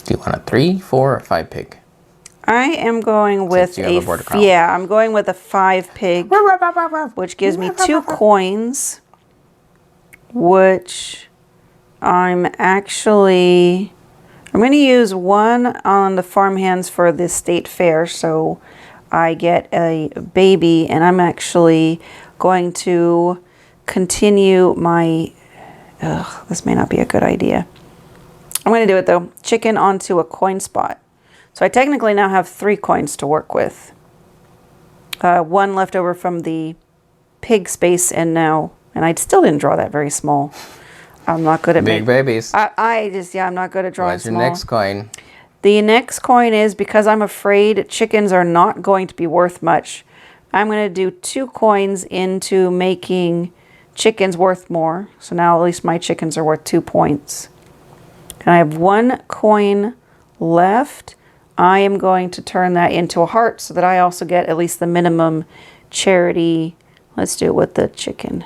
[SPEAKER 1] you want a 3, 4, or 5 pig?
[SPEAKER 2] I am going with
[SPEAKER 1] you have a border collie.
[SPEAKER 2] yeah, I'm going with a 5 pig, which gives me 2 coins. which I'm going to use one on the farmhands for the state fair, so I get a baby, and I'm actually going to continue my, this may not be a good idea. I'm going to do it though. Chicken onto a coin spot. So I technically now have 3 coins to work with. One left over from the pig space, and I still didn't draw that very small. I'm not good at
[SPEAKER 1] big babies.
[SPEAKER 2] I'm not good at drawing
[SPEAKER 1] What's
[SPEAKER 2] small.
[SPEAKER 1] your next coin?
[SPEAKER 2] The next coin is, because I'm afraid chickens are not going to be worth much, I'm going to do 2 coins into making chickens worth more. So now at least my chickens are worth 2 points. And I have 1 coin left. I am going to turn that into a heart so that I also get at least the minimum charity. Let's do it with the chicken.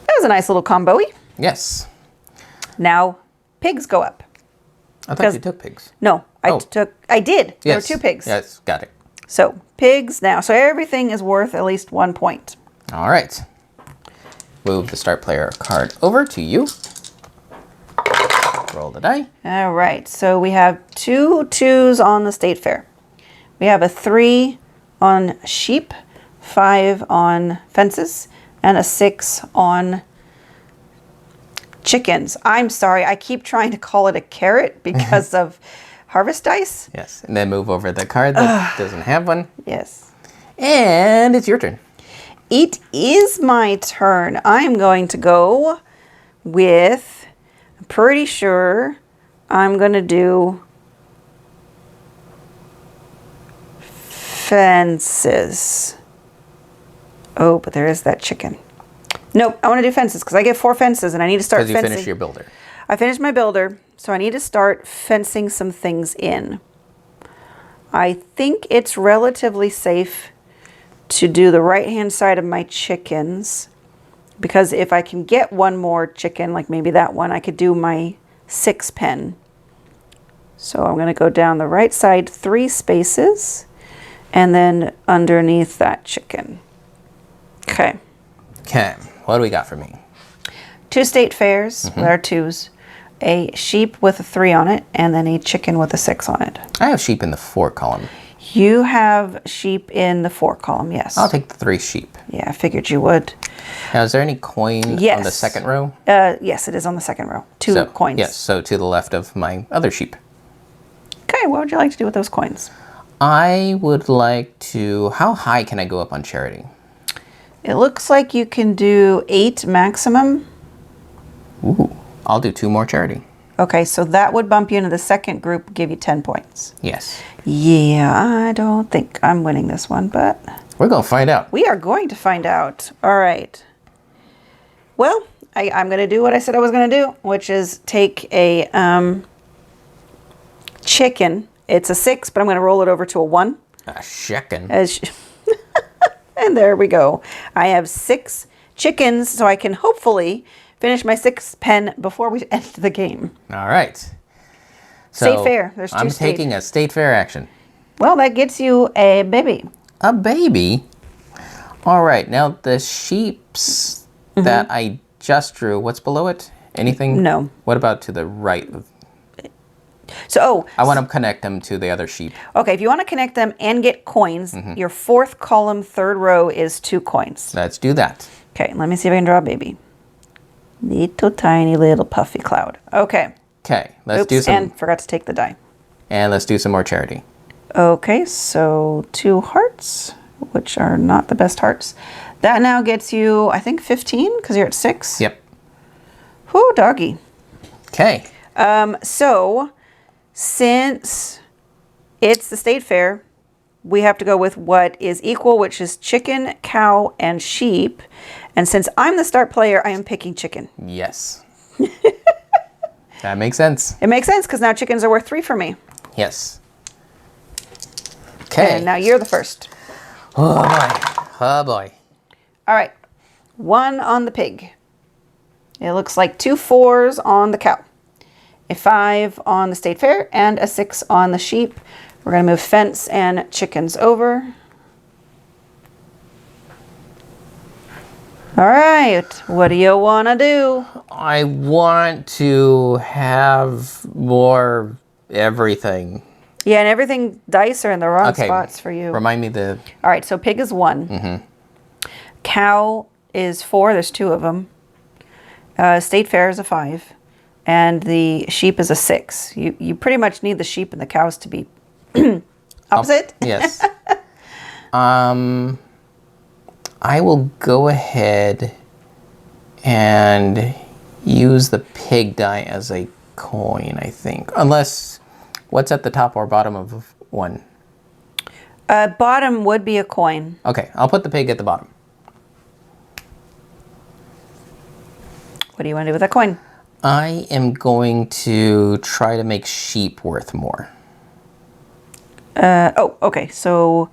[SPEAKER 2] That was a nice little combo-y.
[SPEAKER 1] Yes.
[SPEAKER 2] Now, pigs go up.
[SPEAKER 1] I thought you took pigs.
[SPEAKER 2] No, I did. There were
[SPEAKER 1] Yes.
[SPEAKER 2] 2 pigs.
[SPEAKER 1] Yes, got it.
[SPEAKER 2] So, pigs now. So everything is worth at least 1 point.
[SPEAKER 1] All right. Move the start player card over to you. Roll the die.
[SPEAKER 2] All right. So we have 2 2s on the state fair. We have a 3 on sheep, 5 on fences, and a 6 on chickens. I'm sorry. I keep trying to call it a carrot because of harvest dice.
[SPEAKER 1] Yes. And then move over the card that doesn't have one.
[SPEAKER 2] Yes.
[SPEAKER 1] And it's your turn.
[SPEAKER 2] It is my turn. I'm going to go with, I'm pretty sure I'm going to do fences. Oh, but there is that chicken. Nope, I want to do fences because I get 4 fences and I need to start fencing.
[SPEAKER 1] Because you finished your builder.
[SPEAKER 2] I finished my builder, so I need to start fencing some things in. I think it's relatively safe to do the right-hand side of my chickens, because if I can get 1 more chicken, like maybe that one, I could do my 6 pen. So I'm going to go down the right side 3 spaces and then underneath that chicken. Okay.
[SPEAKER 1] Okay. What do we got for me?
[SPEAKER 2] 2 state fairs with our 2s, a sheep with a 3 on it, and then a chicken with a 6 on it.
[SPEAKER 1] I have sheep in the 4 column.
[SPEAKER 2] You have sheep in the 4 column, yes.
[SPEAKER 1] I'll take the 3 sheep.
[SPEAKER 2] Yeah, I figured you would.
[SPEAKER 1] Now, is there any coin on the
[SPEAKER 2] Yes.
[SPEAKER 1] second row?
[SPEAKER 2] Yes, it is on the second row. 2 coins.
[SPEAKER 1] Yes, so to the left of my other sheep.
[SPEAKER 2] Okay, what would you like to do with those coins?
[SPEAKER 1] I would like to... How high can I go up on charity?
[SPEAKER 2] It looks like you can do 8 maximum.
[SPEAKER 1] Ooh. I'll do 2 more charity.
[SPEAKER 2] Okay, so that would bump you into the second group, give you 10 points.
[SPEAKER 1] Yes.
[SPEAKER 2] Yeah, I don't think I'm winning this one, but
[SPEAKER 1] We're going to find out.
[SPEAKER 2] we are going to find out. All right. Well, I'm going to do what I said I was going to do, which is take a chicken. It's a 6, but I'm going to roll it over to a 1.
[SPEAKER 1] A chicken.
[SPEAKER 2] And there we go. I have 6 chickens, so I can hopefully finish my 6 pen before we end the game.
[SPEAKER 1] All right.
[SPEAKER 2] State fair. There's 2
[SPEAKER 1] I'm
[SPEAKER 2] state.
[SPEAKER 1] taking a state fair action.
[SPEAKER 2] Well, that gets you a baby.
[SPEAKER 1] A baby? All right. Now, the sheeps that I just drew, what's below it? Anything?
[SPEAKER 2] No.
[SPEAKER 1] What about to the right?
[SPEAKER 2] So,
[SPEAKER 1] I want to connect them to the other sheep.
[SPEAKER 2] okay, if you want to connect them and get coins, your 4th column, 3rd row is 2 coins.
[SPEAKER 1] Let's do that.
[SPEAKER 2] Okay, let me see if I can draw a baby. Little tiny little puffy cloud. Okay.
[SPEAKER 1] Okay, let's
[SPEAKER 2] Oops,
[SPEAKER 1] do some.
[SPEAKER 2] and forgot to take the die.
[SPEAKER 1] And let's do some more charity.
[SPEAKER 2] Okay, so 2 hearts, which are not the best hearts. That now gets you, I think, 15, because you're at 6.
[SPEAKER 1] Yep.
[SPEAKER 2] Whoo, doggy.
[SPEAKER 1] Okay.
[SPEAKER 2] So, since it's the state fair, we have to go with what is equal, which is chicken, cow, and sheep. And since I'm the start player, I am picking chicken.
[SPEAKER 1] Yes. That makes sense.
[SPEAKER 2] It makes sense, because now chickens are worth 3 for me.
[SPEAKER 1] Yes. Okay.
[SPEAKER 2] And now you're the first.
[SPEAKER 1] Oh boy. Oh boy.
[SPEAKER 2] All right. 1 on the pig. It looks like 2 4s on the cow. A 5 on the state fair and a 6 on the sheep. We're going to move fence and chickens over. All right. What do you want to do?
[SPEAKER 1] I want to have more everything.
[SPEAKER 2] Yeah, and everything dice are in the wrong
[SPEAKER 1] Okay.
[SPEAKER 2] spots for you.
[SPEAKER 1] Remind me the...
[SPEAKER 2] All right, so pig is 1. Cow is 4. There's 2 of them. State fair is a 5. And the sheep is a 6. You pretty much need the sheep and the cows to be opposite.
[SPEAKER 1] Yes. I will go ahead and use the pig die as a coin, I think. Unless, what's at the top or bottom of 1?
[SPEAKER 2] Bottom would be a coin.
[SPEAKER 1] Okay, I'll put the pig at the bottom.
[SPEAKER 2] What do you want to do with that coin?
[SPEAKER 1] I am going to try to make sheep worth more.
[SPEAKER 2] Oh, okay. So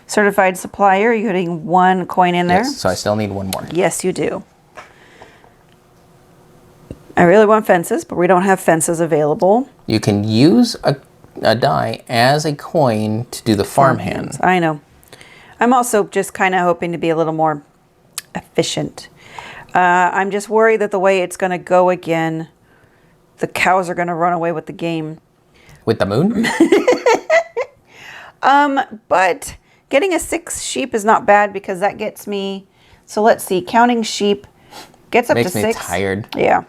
[SPEAKER 2] certified supplier, you're putting 1 coin in there?
[SPEAKER 1] Yes, so I still need 1 more.
[SPEAKER 2] Yes, you do. I really want fences, but we don't have fences available.
[SPEAKER 1] You can use a die as a coin to do the farmhand.
[SPEAKER 2] I know. I'm also just kind of hoping to be a little more efficient. I'm just worried that the way it's going to go again, the cows are going to run away with the game.
[SPEAKER 1] With the moon?
[SPEAKER 2] But getting a 6 sheep is not bad because that gets me... So let's see. Counting sheep gets up to 6.
[SPEAKER 1] Makes me tired.
[SPEAKER 2] Yeah.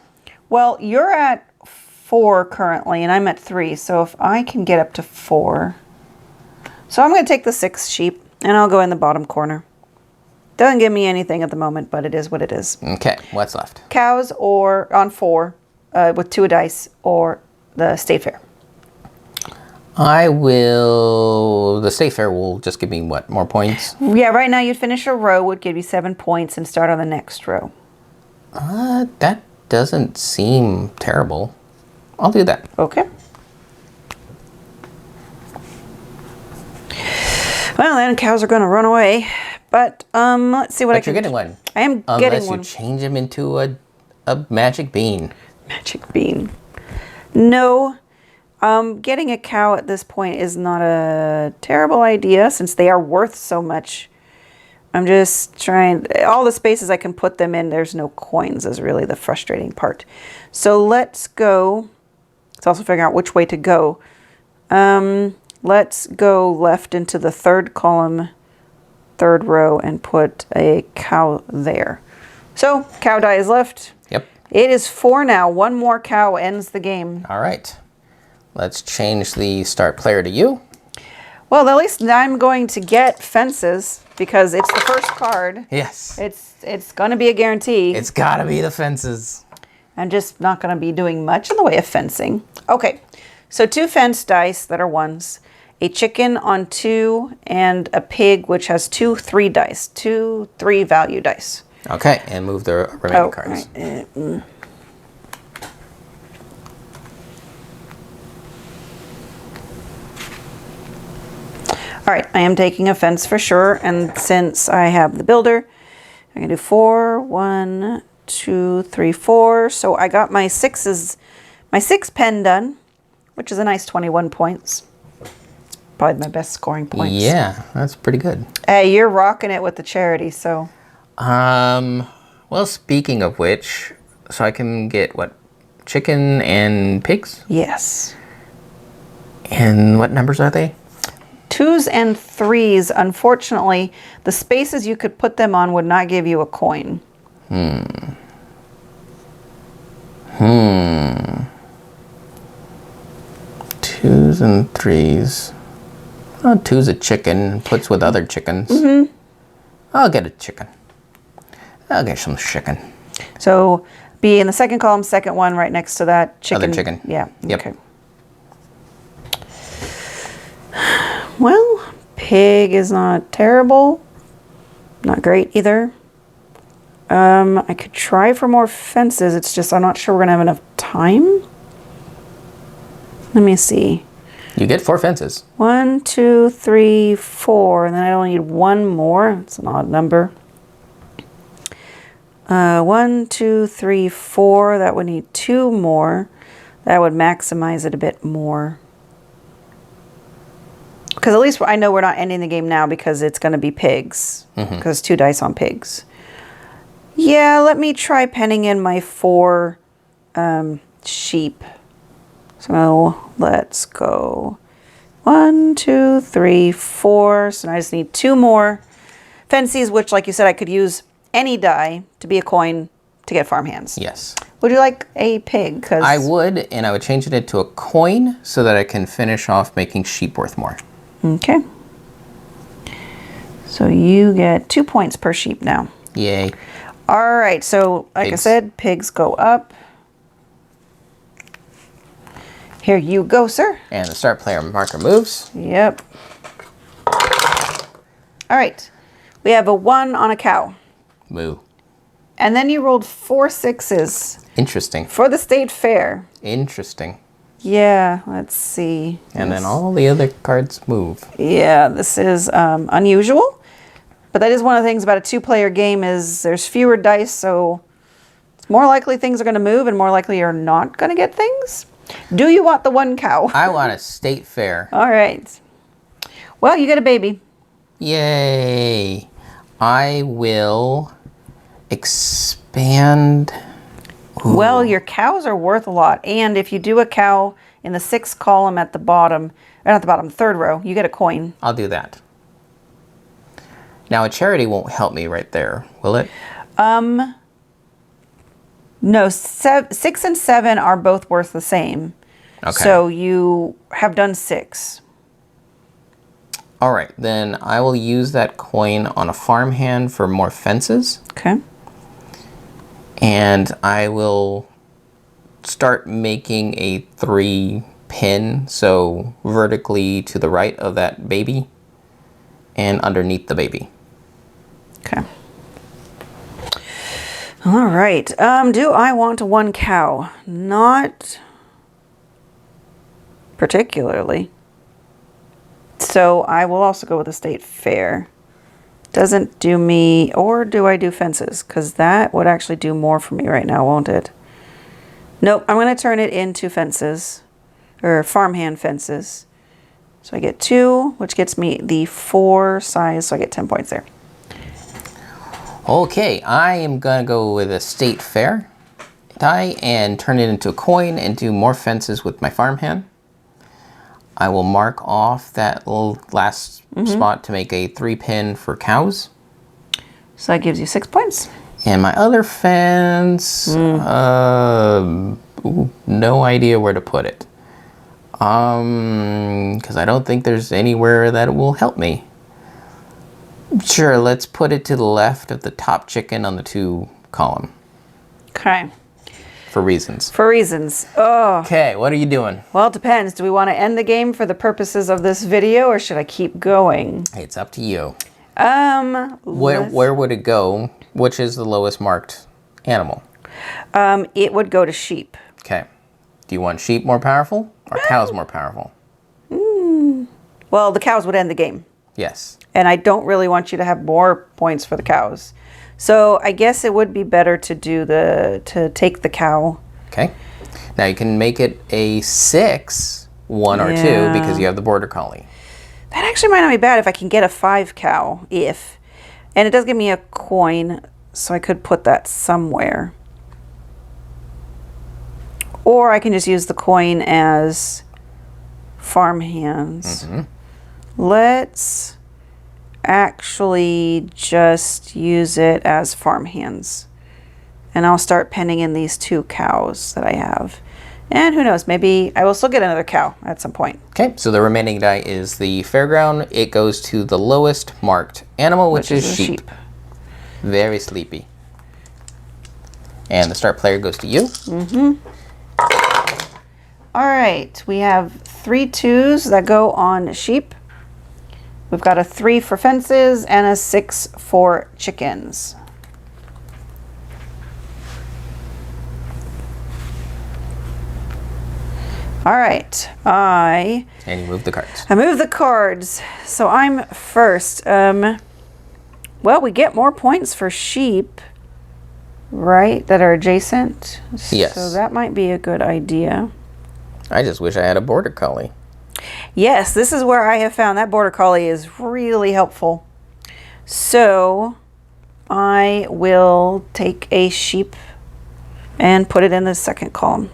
[SPEAKER 2] Well, you're at 4 currently, and I'm at 3. So if I can get up to 4... So I'm going to take the 6 sheep, and I'll go in the bottom corner. Doesn't give me anything at the moment, but it is what it is.
[SPEAKER 1] Okay, what's left?
[SPEAKER 2] Cows or on 4 with 2 dice or the state fair.
[SPEAKER 1] I will... The state fair will just give me, what, more points?
[SPEAKER 2] Yeah, right now you'd finish a row, would give you 7 points, and start on the next row.
[SPEAKER 1] That doesn't seem terrible. I'll do that.
[SPEAKER 2] Okay. Well, then cows are going to run away. But let's see what I can...
[SPEAKER 1] But you're getting one.
[SPEAKER 2] I am getting one.
[SPEAKER 1] Unless you change him into a magic bean.
[SPEAKER 2] Magic bean. No. Getting a cow at this point is not a terrible idea since they are worth so much. I'm just trying... All the spaces I can put them in, there's no coins is really the frustrating part. So let's go... Let's also figure out which way to go. Let's go left into the 3rd column, 3rd row, and put a cow there. So, cow die is left.
[SPEAKER 1] Yep.
[SPEAKER 2] It is 4 now. 1 more cow ends the game.
[SPEAKER 1] All right. Let's change the start player to you.
[SPEAKER 2] Well, at least I'm going to get fences because it's the first card.
[SPEAKER 1] Yes.
[SPEAKER 2] It's going to be a guarantee.
[SPEAKER 1] It's got to be the fences.
[SPEAKER 2] I'm just not going to be doing much in the way of fencing. Okay, so 2 fence dice that are 1s, a chicken on 2, and a pig which has 2 3 dice, 2 3 value dice.
[SPEAKER 1] Okay, and move the remaining cards.
[SPEAKER 2] Right. All right, I am taking a fence for sure, and since I have the builder, I'm gonna do 4, 1, 2, 3, 4. So I got my 6 pen done, which is a nice 21 points. Probably my best scoring points.
[SPEAKER 1] Yeah, that's pretty good.
[SPEAKER 2] Hey, you're rocking it with the charity, so.
[SPEAKER 1] Well, speaking of which, so I can get what? Chicken and pigs?
[SPEAKER 2] Yes.
[SPEAKER 1] And what numbers are they?
[SPEAKER 2] 2s and 3s, unfortunately, the spaces you could put them on would not give you a coin.
[SPEAKER 1] 2s and 3s. Oh, 2's a chicken, puts with other chickens. I'll get a chicken. I'll get some chicken.
[SPEAKER 2] So be in the 2nd column, 2nd one, right next to that chicken.
[SPEAKER 1] Other chicken.
[SPEAKER 2] Yeah.
[SPEAKER 1] Yep.
[SPEAKER 2] Okay. Well, pig is not terrible. Not great either. I could try for more fences. It's just I'm not sure we're going to have enough time. Let me see.
[SPEAKER 1] You get 4 fences.
[SPEAKER 2] 1, 2, 3, 4, and then I only need 1 more. It's an odd number. 1, 2, 3, 4. That would need 2 more. That would maximize it a bit more. Because at least I know we're not ending the game now because it's going to be pigs. Because 2 dice on pigs. Yeah, let me try penning in my 4 sheep. So let's go 1, 2, 3, 4. So now I just need 2 more fences, which, like you said, I could use any die to be a coin to get farm hands.
[SPEAKER 1] Yes.
[SPEAKER 2] Would you like a pig?
[SPEAKER 1] I would, and I would change it into a coin so that I can finish off making sheep worth more.
[SPEAKER 2] Okay. So you get 2 points per sheep now.
[SPEAKER 1] Yay.
[SPEAKER 2] All right, so like I said, pigs go up. Here you go, sir.
[SPEAKER 1] And the start player marker moves.
[SPEAKER 2] Yep. All right. We have a 1 on a cow.
[SPEAKER 1] Moo.
[SPEAKER 2] And then you rolled 4 6s.
[SPEAKER 1] Interesting.
[SPEAKER 2] For the state fair.
[SPEAKER 1] Interesting.
[SPEAKER 2] Yeah, let's see.
[SPEAKER 1] And then all the other cards move.
[SPEAKER 2] Yeah, this is unusual. But that is one of the things about a 2-player game is there's fewer dice, so it's more likely things are going to move and more likely you're not going to get things. Do you want the 1 cow?
[SPEAKER 1] I want a state fair.
[SPEAKER 2] All right. Well, you get a baby.
[SPEAKER 1] Yay. I will expand. Ooh.
[SPEAKER 2] Well, your cows are worth a lot. And if you do a cow in the 6th column at the bottom, or not the bottom, 3rd row, you get a coin.
[SPEAKER 1] I'll do that. Now, a charity won't help me right there, will it?
[SPEAKER 2] No, 6 and 7 are both worth the same.
[SPEAKER 1] Okay.
[SPEAKER 2] So you have done 6.
[SPEAKER 1] All right, then I will use that coin on a farmhand for more fences.
[SPEAKER 2] Okay.
[SPEAKER 1] And I will start making a 3 pin, so vertically to the right of that baby and underneath the baby.
[SPEAKER 2] Okay. All right. Do I want 1 cow? Not particularly. So I will also go with the state fair. Doesn't do me, or do I do fences? Because that would actually do more for me right now, won't it? Nope, I'm going to turn it into fences, or farmhand fences. So I get 2, which gets me the 4 size, so I get 10 points there.
[SPEAKER 1] Okay, I am going to go with a state fair die and turn it into a coin and do more fences with my farmhand. I will mark off that little last spot to make a 3 pin for cows.
[SPEAKER 2] So that gives you 6 points.
[SPEAKER 1] And my other fence, no idea where to put it. Because I don't think there's anywhere that it will help me. Sure, let's put it to the left of the top chicken on the 2 column.
[SPEAKER 2] Okay.
[SPEAKER 1] For reasons.
[SPEAKER 2] For reasons. Oh.
[SPEAKER 1] Okay, what are you doing?
[SPEAKER 2] Well, it depends. Do we want to end the game for the purposes of this video, or should I keep going?
[SPEAKER 1] It's up to you.
[SPEAKER 2] Where
[SPEAKER 1] would it go? Which is the lowest marked animal?
[SPEAKER 2] It would go to sheep.
[SPEAKER 1] Okay. Do you want sheep more powerful or cows more powerful?
[SPEAKER 2] Well, the cows would end the game.
[SPEAKER 1] Yes.
[SPEAKER 2] And I don't really want you to have more points for the cows. So I guess it would be better to take the cow.
[SPEAKER 1] Okay. Now you can make it a 6, 1 or 2 because you have the border collie.
[SPEAKER 2] That actually might not be bad if I can get a 5 cow, and it does give me a coin, so I could put that somewhere. Or I can just use the coin as farm hands. Let's actually just use it as farm hands. And I'll start penning in these 2 cows that I have. And who knows, maybe I will still get another cow at some point.
[SPEAKER 1] Okay, so the remaining die is the fairground. It goes to the lowest marked animal, which is sheep. Very sleepy. And the start player goes to you.
[SPEAKER 2] All right, we have 3 2s that go on sheep. We've got a 3 for fences and a 6 for chickens. All right,
[SPEAKER 1] And you move the cards.
[SPEAKER 2] I move the cards, so I'm first. Well, we get more points for sheep, right, that are adjacent.
[SPEAKER 1] Yes.
[SPEAKER 2] So that might be a good idea.
[SPEAKER 1] I just wish I had a border collie.
[SPEAKER 2] Yes, this is where I have found that border collie is really helpful. So I will take a sheep and put it in the second column.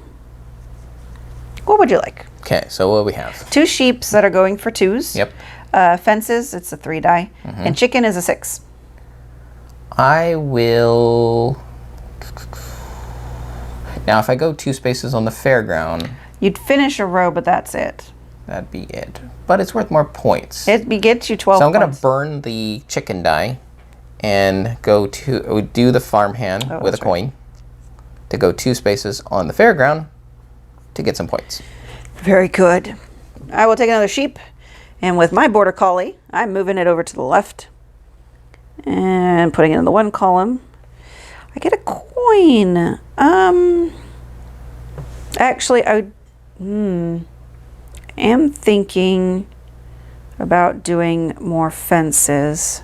[SPEAKER 2] What would you like?
[SPEAKER 1] Okay, so what do we have?
[SPEAKER 2] 2 sheeps that are going for 2s.
[SPEAKER 1] Yep.
[SPEAKER 2] Fences, it's a 3 die. And chicken is a 6.
[SPEAKER 1] I will... Now, if I go 2 spaces on the fairground...
[SPEAKER 2] You'd finish a row, but that's it.
[SPEAKER 1] That'd be it. But it's worth more points.
[SPEAKER 2] It gets you 12
[SPEAKER 1] So I'm going
[SPEAKER 2] points.
[SPEAKER 1] to burn the chicken die and go to do the farmhand with a coin to go 2 spaces on the fairground to get some points.
[SPEAKER 2] Very good. I will take another sheep, and with my border collie, I'm moving it over to the left and putting it in the 1 column. I get a coin. Actually, I am thinking about doing more fences.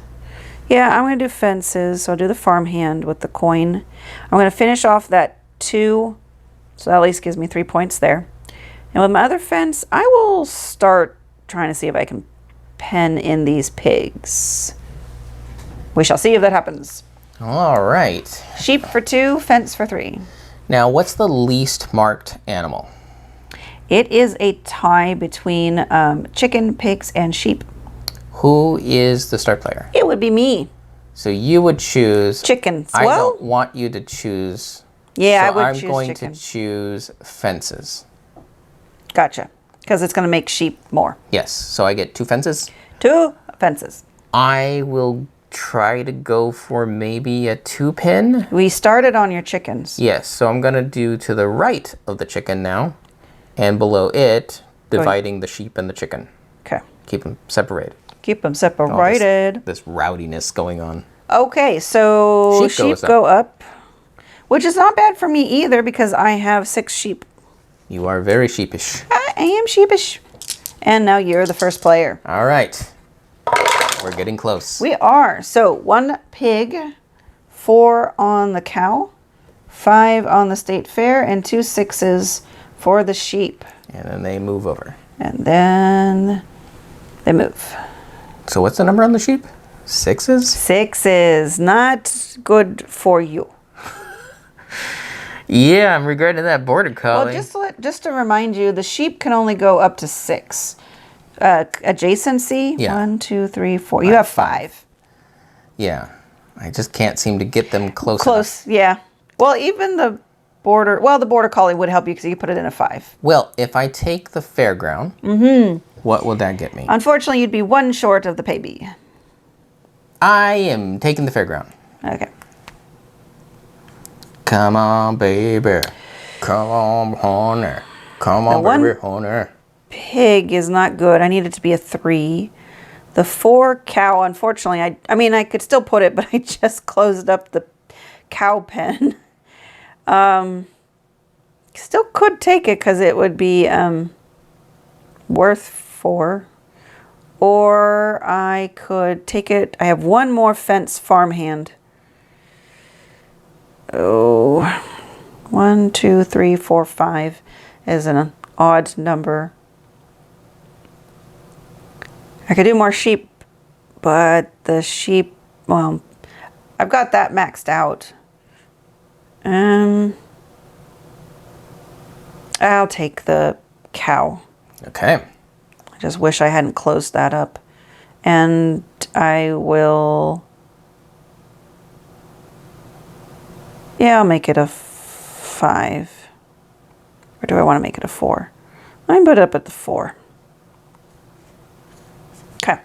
[SPEAKER 2] Yeah, I'm going to do fences. So I'll do the farmhand with the coin. I'm going to finish off that 2, so that at least gives me 3 points there. And with my other fence, I will start trying to see if I can pen in these pigs. We shall see if that happens.
[SPEAKER 1] All right.
[SPEAKER 2] Sheep for 2, fence for 3.
[SPEAKER 1] Now, what's the least marked animal?
[SPEAKER 2] It is a tie between chicken, pigs, and sheep.
[SPEAKER 1] Who is the start player?
[SPEAKER 2] It would be me.
[SPEAKER 1] So you would choose...
[SPEAKER 2] Chickens.
[SPEAKER 1] I
[SPEAKER 2] Well,
[SPEAKER 1] don't want you to choose...
[SPEAKER 2] yeah,
[SPEAKER 1] so
[SPEAKER 2] I would
[SPEAKER 1] I'm
[SPEAKER 2] choose
[SPEAKER 1] going
[SPEAKER 2] chicken.
[SPEAKER 1] to choose fences.
[SPEAKER 2] Gotcha. Because it's going to make sheep more.
[SPEAKER 1] Yes, so I get 2 fences.
[SPEAKER 2] 2 fences.
[SPEAKER 1] I will try to go for maybe a 2 pin.
[SPEAKER 2] We started on your chickens.
[SPEAKER 1] Yes, so I'm going to do to the right of the chicken now. And below it, dividing the sheep and the chicken.
[SPEAKER 2] Okay.
[SPEAKER 1] Keep them separated.
[SPEAKER 2] Keep them separated.
[SPEAKER 1] This rowdiness going on.
[SPEAKER 2] Okay, so
[SPEAKER 1] Sheep goes
[SPEAKER 2] go up. Which is not bad for me either because I have 6 sheep.
[SPEAKER 1] You are very sheepish.
[SPEAKER 2] I am sheepish. And now you're the first player.
[SPEAKER 1] All right. We're getting close.
[SPEAKER 2] We are. So 1 pig, 4 on the cow, 5 on the state fair, and 2 6s for the sheep.
[SPEAKER 1] And then they move over.
[SPEAKER 2] And then they move.
[SPEAKER 1] So what's the number on the sheep? 6s?
[SPEAKER 2] 6s. Not good for you.
[SPEAKER 1] Yeah, I'm regretting that border collie.
[SPEAKER 2] Well, just to remind you, the sheep can only go up to 6. Adjacency,
[SPEAKER 1] Yeah.
[SPEAKER 2] 1, 2, 3, 4. You have 5.
[SPEAKER 1] Yeah. I just can't seem to get them close enough.
[SPEAKER 2] Close, yeah. Well, even the border collie would help you because you put it in a 5.
[SPEAKER 1] Well, if I take the fairground, what will that get me?
[SPEAKER 2] Unfortunately, you'd be 1 short of the pay bee.
[SPEAKER 1] I am taking the fairground.
[SPEAKER 2] Okay.
[SPEAKER 1] Come on, baby. Come on, honey. Come on, baby, honey.
[SPEAKER 2] Pig is not good. I need it to be a 3. The 4 cow, unfortunately, I mean, I could still put it, but I just closed up the cow pen. Still could take it because it would be worth 4. Or I could take it. I have 1 more fence farmhand. Oh, 1, 2, 3, 4, 5 is an odd number. I could do more sheep, but the sheep, well, I've got that maxed out. I'll take the cow.
[SPEAKER 1] Okay.
[SPEAKER 2] I just wish I hadn't closed that up. And I will... Yeah, I'll make it a 5. Or do I want to make it a 4? Let me put it up at the 4. Okay.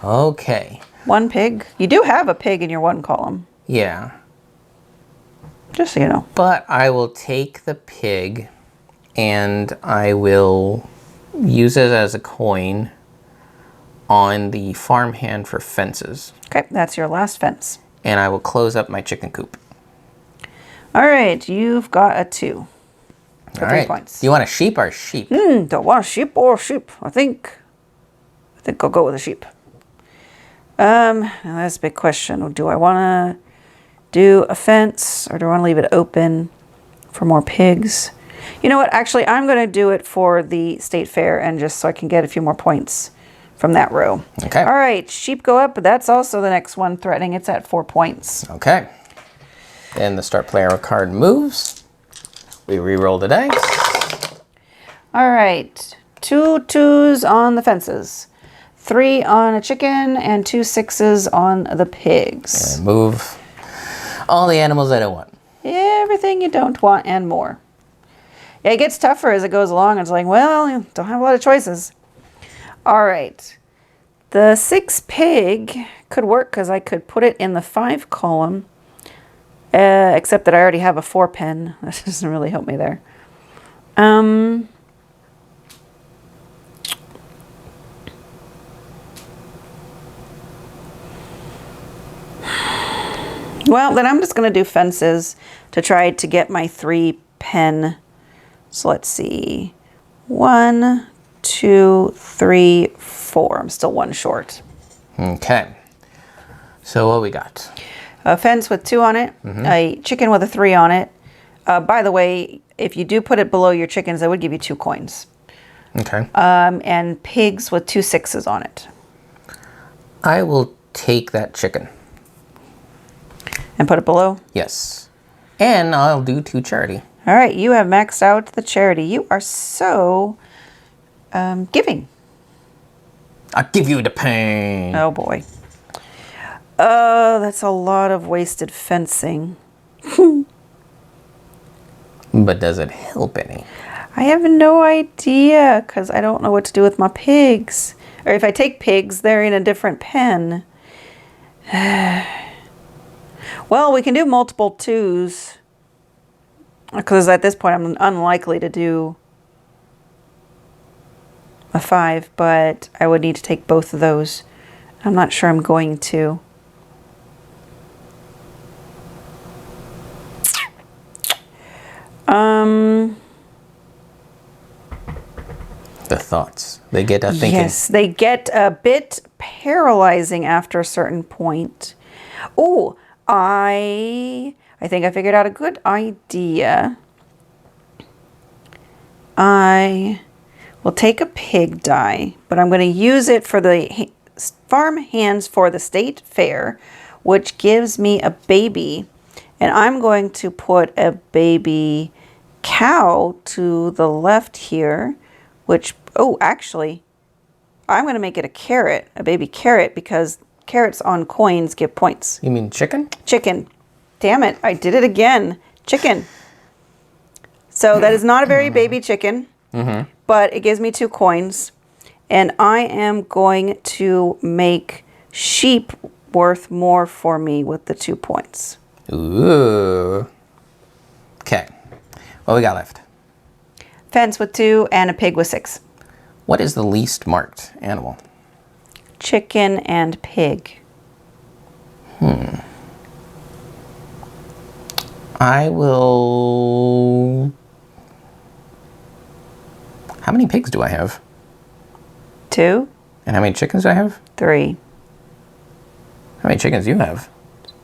[SPEAKER 1] Okay.
[SPEAKER 2] 1 pig. You do have a pig in your 1 column.
[SPEAKER 1] Yeah.
[SPEAKER 2] Just so you know.
[SPEAKER 1] But I will take the pig and I will use it as a coin on the farmhand for fences.
[SPEAKER 2] Okay, that's your last fence.
[SPEAKER 1] And I will close up my chicken coop.
[SPEAKER 2] All right, you've got a 2. For
[SPEAKER 1] All
[SPEAKER 2] 3
[SPEAKER 1] right.
[SPEAKER 2] points.
[SPEAKER 1] Do you want a sheep or a sheep?
[SPEAKER 2] Do I want a sheep or a sheep? I think I'll go with a sheep. Now that's a big question. Do I want to do a fence or do I want to leave it open for more pigs? You know what? Actually, I'm going to do it for the state fair and just so I can get a few more points from that row.
[SPEAKER 1] Okay.
[SPEAKER 2] All right, sheep go up, but that's also the next one threatening. It's at 4 points.
[SPEAKER 1] Okay. Then the start player card moves. We re-roll the dice.
[SPEAKER 2] All right, 2 2s on the fences, 3 on a chicken, and 2 6s on the pigs.
[SPEAKER 1] And move all the animals I don't want.
[SPEAKER 2] Everything you don't want and more. Yeah, it gets tougher as it goes along. It's like, well, you don't have a lot of choices. All right. The 6 pig could work because I could put it in the 5 column, except that I already have a 4 pen. That doesn't really help me there. Well, then I'm just going to do fences to try to get my 3 pen. So let's see. 1, 2, 3, 4. I'm still 1 short.
[SPEAKER 1] Okay. So what we got?
[SPEAKER 2] A fence with 2 on it. A chicken with a 3 on it. By the way, if you do put it below your chickens, that would give you 2 coins.
[SPEAKER 1] Okay.
[SPEAKER 2] And pigs with 2 6s on it.
[SPEAKER 1] I will take that chicken.
[SPEAKER 2] And put it below?
[SPEAKER 1] Yes. And I'll do 2 charity.
[SPEAKER 2] All right, you have maxed out the charity. You are so giving.
[SPEAKER 1] I'll give you the pain.
[SPEAKER 2] Oh, boy. Oh, that's a lot of wasted fencing.
[SPEAKER 1] But does it help any?
[SPEAKER 2] I have no idea because I don't know what to do with my pigs. Or if I take pigs, they're in a different pen. Well, we can do multiple 2s. Because at this point, I'm unlikely to do a 5, but I would need to take both of those. I'm not sure I'm going to.
[SPEAKER 1] The thoughts. They get a thinking.
[SPEAKER 2] Yes, they get a bit paralyzing after a certain point. Oh, I think I figured out a good idea. I will take a pig die, but I'm going to use it for the farm hands for the state fair, which gives me a baby. And I'm going to put a baby cow to the left here, which, oh, actually, I'm going to make it a carrot, a baby carrot, because carrots on coins give points.
[SPEAKER 1] You mean chicken?
[SPEAKER 2] Chicken. Damn it, I did it again. Chicken. So that is not a very baby chicken, but it gives me 2 coins. And I am going to make sheep worth more for me with the 2 points.
[SPEAKER 1] Ooh. Okay. What we got left?
[SPEAKER 2] Fence with 2 and a pig with 6.
[SPEAKER 1] What is the least marked animal?
[SPEAKER 2] Chicken and pig.
[SPEAKER 1] I will... How many pigs do I have?
[SPEAKER 2] 2,
[SPEAKER 1] And how many chickens do I have?
[SPEAKER 2] 3,
[SPEAKER 1] How many chickens do you have?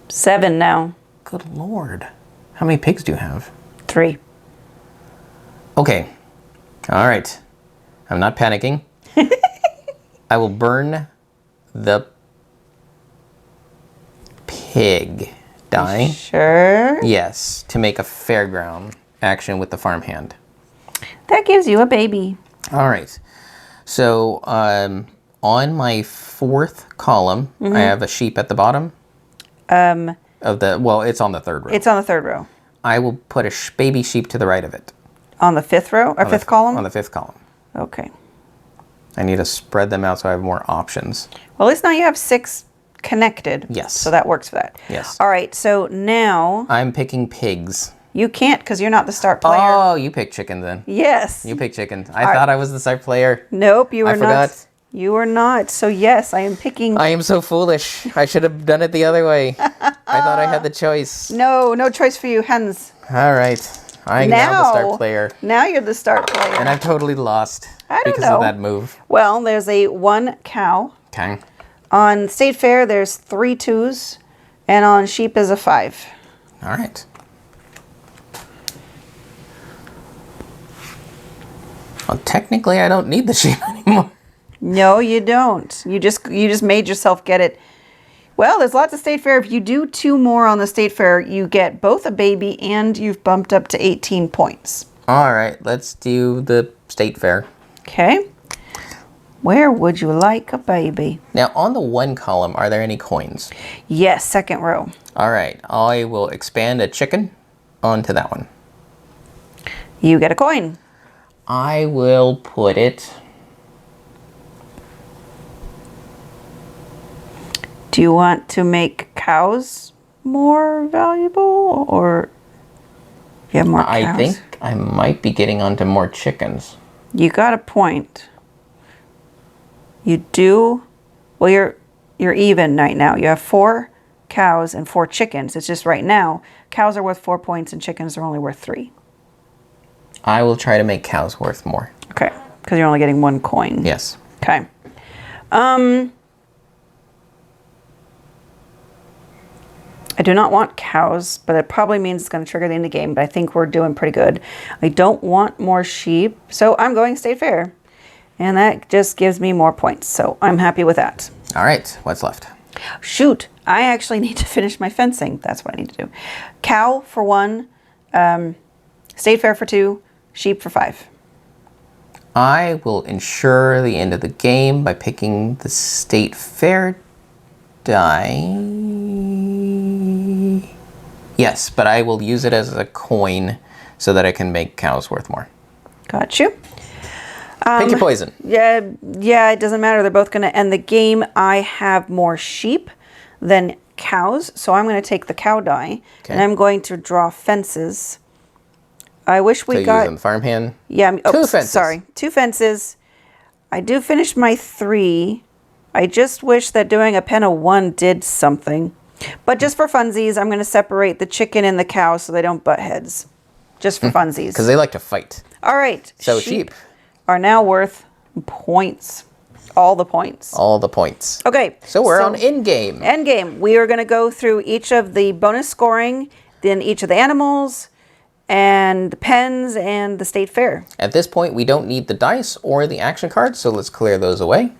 [SPEAKER 2] 7 now.
[SPEAKER 1] Good Lord. How many pigs do you have?
[SPEAKER 2] 3.
[SPEAKER 1] Okay. All right. I'm not panicking. I will burn the pig die.
[SPEAKER 2] Sure.
[SPEAKER 1] Yes, to make a fairground action with the farmhand.
[SPEAKER 2] That gives you a baby.
[SPEAKER 1] All right. So on my 4th column, I have a sheep at the bottom. Of the, well, it's on the 3rd row.
[SPEAKER 2] It's on the 3rd row.
[SPEAKER 1] I will put a baby sheep to the right of it.
[SPEAKER 2] On the 5th row or 5th column?
[SPEAKER 1] On the 5th column.
[SPEAKER 2] Okay.
[SPEAKER 1] I need to spread them out so I have more options.
[SPEAKER 2] Well, at least now you have 6 connected.
[SPEAKER 1] Yes.
[SPEAKER 2] So that works for that.
[SPEAKER 1] Yes.
[SPEAKER 2] All right. So now
[SPEAKER 1] I'm picking pigs.
[SPEAKER 2] you can't because you're not the start player.
[SPEAKER 1] Oh, you pick chicken then.
[SPEAKER 2] Yes.
[SPEAKER 1] You pick chicken. I thought I was the start player.
[SPEAKER 2] Nope, you
[SPEAKER 1] I
[SPEAKER 2] are not.
[SPEAKER 1] forgot.
[SPEAKER 2] You are not. So yes, I am picking.
[SPEAKER 1] I am so foolish. I should have done it the other way. I thought I had the choice.
[SPEAKER 2] No choice for you, Hans.
[SPEAKER 1] All right. I'm now the start player.
[SPEAKER 2] Now you're the start player.
[SPEAKER 1] And I've totally lost
[SPEAKER 2] I don't
[SPEAKER 1] because
[SPEAKER 2] know.
[SPEAKER 1] of that move.
[SPEAKER 2] Well, there's a 1 cow.
[SPEAKER 1] Okay.
[SPEAKER 2] On State Fair, there's 3 2s, and on sheep is a 5.
[SPEAKER 1] All right. Well, technically, I don't need the sheep anymore.
[SPEAKER 2] No, you don't. You just made yourself get it. Well, there's lots of state fair. If you do 2 more on the state fair, you get both a baby and you've bumped up to 18 points.
[SPEAKER 1] All right, let's do the state fair.
[SPEAKER 2] Okay. Where would you like a baby?
[SPEAKER 1] Now, on the 1 column, are there any coins?
[SPEAKER 2] Yes, second row.
[SPEAKER 1] All right, I will expand a chicken onto that one.
[SPEAKER 2] You get a coin.
[SPEAKER 1] I will put it...
[SPEAKER 2] Do you want to make cows more valuable, or you have more cows?
[SPEAKER 1] I think I might be getting onto more chickens.
[SPEAKER 2] You got a point. You do. Well, you're even right now. You have 4 cows and 4 chickens. It's just right now cows are worth 4 points and chickens are only worth 3.
[SPEAKER 1] I will try to make cows worth more.
[SPEAKER 2] Okay, because you're only getting 1 coin.
[SPEAKER 1] Yes.
[SPEAKER 2] Okay. I do not want cows, but it probably means it's going to trigger the end of the game, but I think we're doing pretty good. I don't want more sheep, so I'm going state fair. And that just gives me more points, so I'm happy with that.
[SPEAKER 1] All right, what's left?
[SPEAKER 2] Shoot, I actually need to finish my fencing. That's what I need to do. Cow for 1, state fair for 2, sheep for 5.
[SPEAKER 1] I will ensure the end of the game by picking the state fair die. Yes, but I will use it as a coin so that I can make cows worth more.
[SPEAKER 2] Got you.
[SPEAKER 1] Pick your poison.
[SPEAKER 2] Yeah, it doesn't matter. They're both going to end the game. I have more sheep than cows, so I'm going to take the cow die, and I'm going to draw fences. I wish we got...
[SPEAKER 1] using the farmhand?
[SPEAKER 2] Yeah.
[SPEAKER 1] 2 fences.
[SPEAKER 2] Sorry. 2 fences. I do finish my 3. I just wish that doing a pen of 1 did something. But just for funsies, I'm going to separate the chicken and the cow so they don't butt heads. Just for funsies.
[SPEAKER 1] Because they like to fight.
[SPEAKER 2] All right.
[SPEAKER 1] So sheep
[SPEAKER 2] are now worth points. All the points.
[SPEAKER 1] All the points.
[SPEAKER 2] Okay.
[SPEAKER 1] So we're on end game.
[SPEAKER 2] End game. We are going to go through each of the bonus scoring, then each of the animals, and the pens, and the state fair.
[SPEAKER 1] At this point, we don't need the dice or the action cards, so let's clear those away.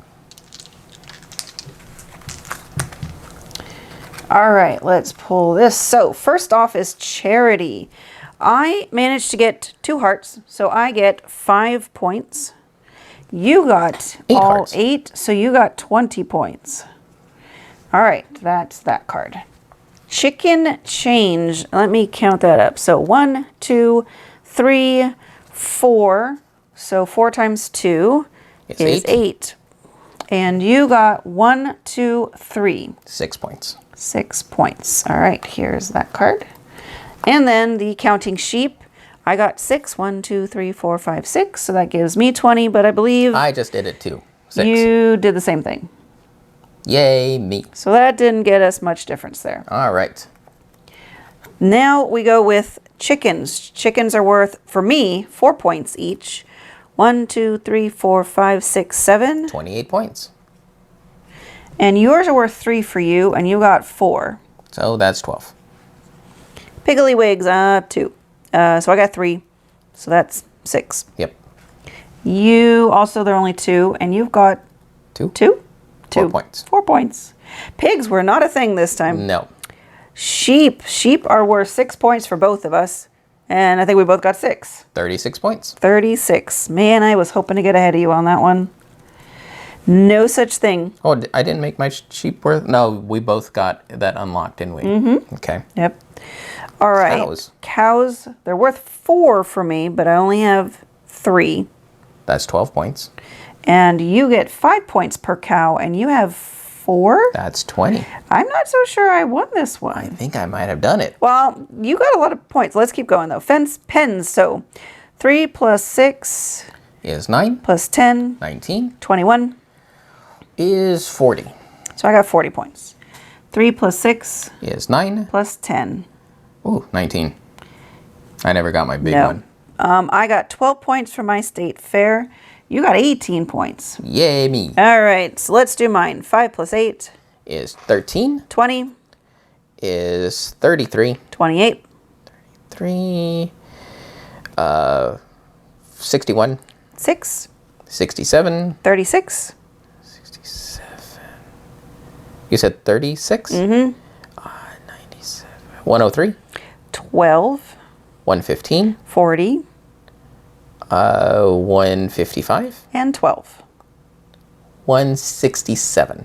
[SPEAKER 2] All right, let's pull this. So first off is charity. I managed to get 2 hearts, so I get 5 points. You got
[SPEAKER 1] 8
[SPEAKER 2] all
[SPEAKER 1] hearts.
[SPEAKER 2] 8, so you got 20 points. All right, that's that card. Chicken change. Let me count that up. So 1, 2, 3, 4. So 4 times 2 is 8. And you got 1, 2, 3.
[SPEAKER 1] 6 points.
[SPEAKER 2] 6 points. All right, here's that card. And then the counting sheep. I got 6. 1, 2, 3, 4, 5, 6. So that gives me 20, but I believe
[SPEAKER 1] I just did it too. 6.
[SPEAKER 2] You did the same thing.
[SPEAKER 1] Yay, me.
[SPEAKER 2] So that didn't get us much difference there.
[SPEAKER 1] All right.
[SPEAKER 2] Now we go with chickens. Chickens are worth, for me, 4 points each. 1, 2, 3, 4, 5, 6, 7.
[SPEAKER 1] 28 points.
[SPEAKER 2] And yours are worth 3 for you, and you got 4.
[SPEAKER 1] So that's 12.
[SPEAKER 2] Pigglywigs, 2. So I got 3. So that's 6.
[SPEAKER 1] Yep.
[SPEAKER 2] You also, they're only 2, and you've got
[SPEAKER 1] 2.
[SPEAKER 2] 2?
[SPEAKER 1] 4 points.
[SPEAKER 2] 4 points. Pigs were not a thing this time.
[SPEAKER 1] No.
[SPEAKER 2] Sheep. Sheep are worth 6 points for both of us. And I think we both got 6.
[SPEAKER 1] 36 points.
[SPEAKER 2] 36. Man, I was hoping to get ahead of you on that one. No such thing.
[SPEAKER 1] Oh, I didn't make my sheep worth? No, we both got that unlocked, didn't we?
[SPEAKER 2] Mm-hmm.
[SPEAKER 1] Okay.
[SPEAKER 2] Yep. All right.
[SPEAKER 1] Cows.
[SPEAKER 2] Cows, they're worth 4 for me, but I only have 3.
[SPEAKER 1] That's 12 points.
[SPEAKER 2] And you get 5 points per cow, and you have 4?
[SPEAKER 1] That's 20.
[SPEAKER 2] I'm not so sure I won this one.
[SPEAKER 1] I think I might have done it.
[SPEAKER 2] Well, you got a lot of points. Let's keep going, though. Pens. So 3 plus 6
[SPEAKER 1] Is 9.
[SPEAKER 2] plus 10,
[SPEAKER 1] 19.
[SPEAKER 2] 21.
[SPEAKER 1] Is 40.
[SPEAKER 2] So I got 40 points. 3 plus 6
[SPEAKER 1] Is 9.
[SPEAKER 2] plus 10.
[SPEAKER 1] Ooh, 19. I never got my big
[SPEAKER 2] No.
[SPEAKER 1] one.
[SPEAKER 2] I got 12 points for my state fair. You got 18 points.
[SPEAKER 1] Yay, me.
[SPEAKER 2] All right, so let's do mine. 5 plus 8.
[SPEAKER 1] Is 13.
[SPEAKER 2] 20.
[SPEAKER 1] Is 33.
[SPEAKER 2] 28.
[SPEAKER 1] 3. 61.
[SPEAKER 2] 6.
[SPEAKER 1] 67.
[SPEAKER 2] 36.
[SPEAKER 1] 67. You said 36? Mm-hmm. 97. 103?
[SPEAKER 2] 12.
[SPEAKER 1] 115?
[SPEAKER 2] 40.
[SPEAKER 1] 155?
[SPEAKER 2] And 12.
[SPEAKER 1] 167.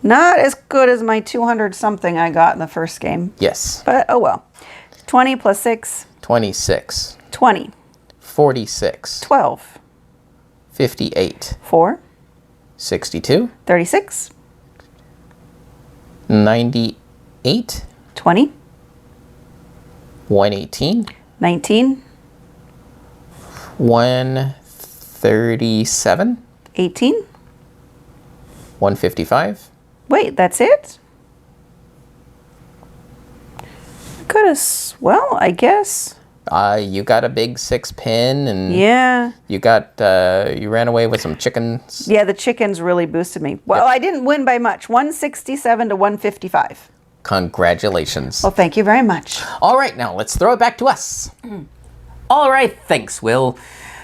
[SPEAKER 2] Not as good as my 200 something I got in the first game.
[SPEAKER 1] Yes.
[SPEAKER 2] But oh well. 20 plus 6.
[SPEAKER 1] 26.
[SPEAKER 2] 20.
[SPEAKER 1] 46.
[SPEAKER 2] 12.
[SPEAKER 1] 58.
[SPEAKER 2] 4.
[SPEAKER 1] 62.
[SPEAKER 2] 36.
[SPEAKER 1] 98.
[SPEAKER 2] 20.
[SPEAKER 1] 118.
[SPEAKER 2] 19.
[SPEAKER 1] 137.
[SPEAKER 2] 18.
[SPEAKER 1] 155.
[SPEAKER 2] Wait, that's it? Could have, well, I guess.
[SPEAKER 1] You got a big 6 pin, and
[SPEAKER 2] Yeah.
[SPEAKER 1] you got you ran away with some chickens.
[SPEAKER 2] Yeah, the chickens really boosted me. Well, I didn't win by much. 167 to 155.
[SPEAKER 1] Congratulations.
[SPEAKER 2] Well, thank you very much.
[SPEAKER 1] All right, now let's throw it back to us. All right, thanks, Will.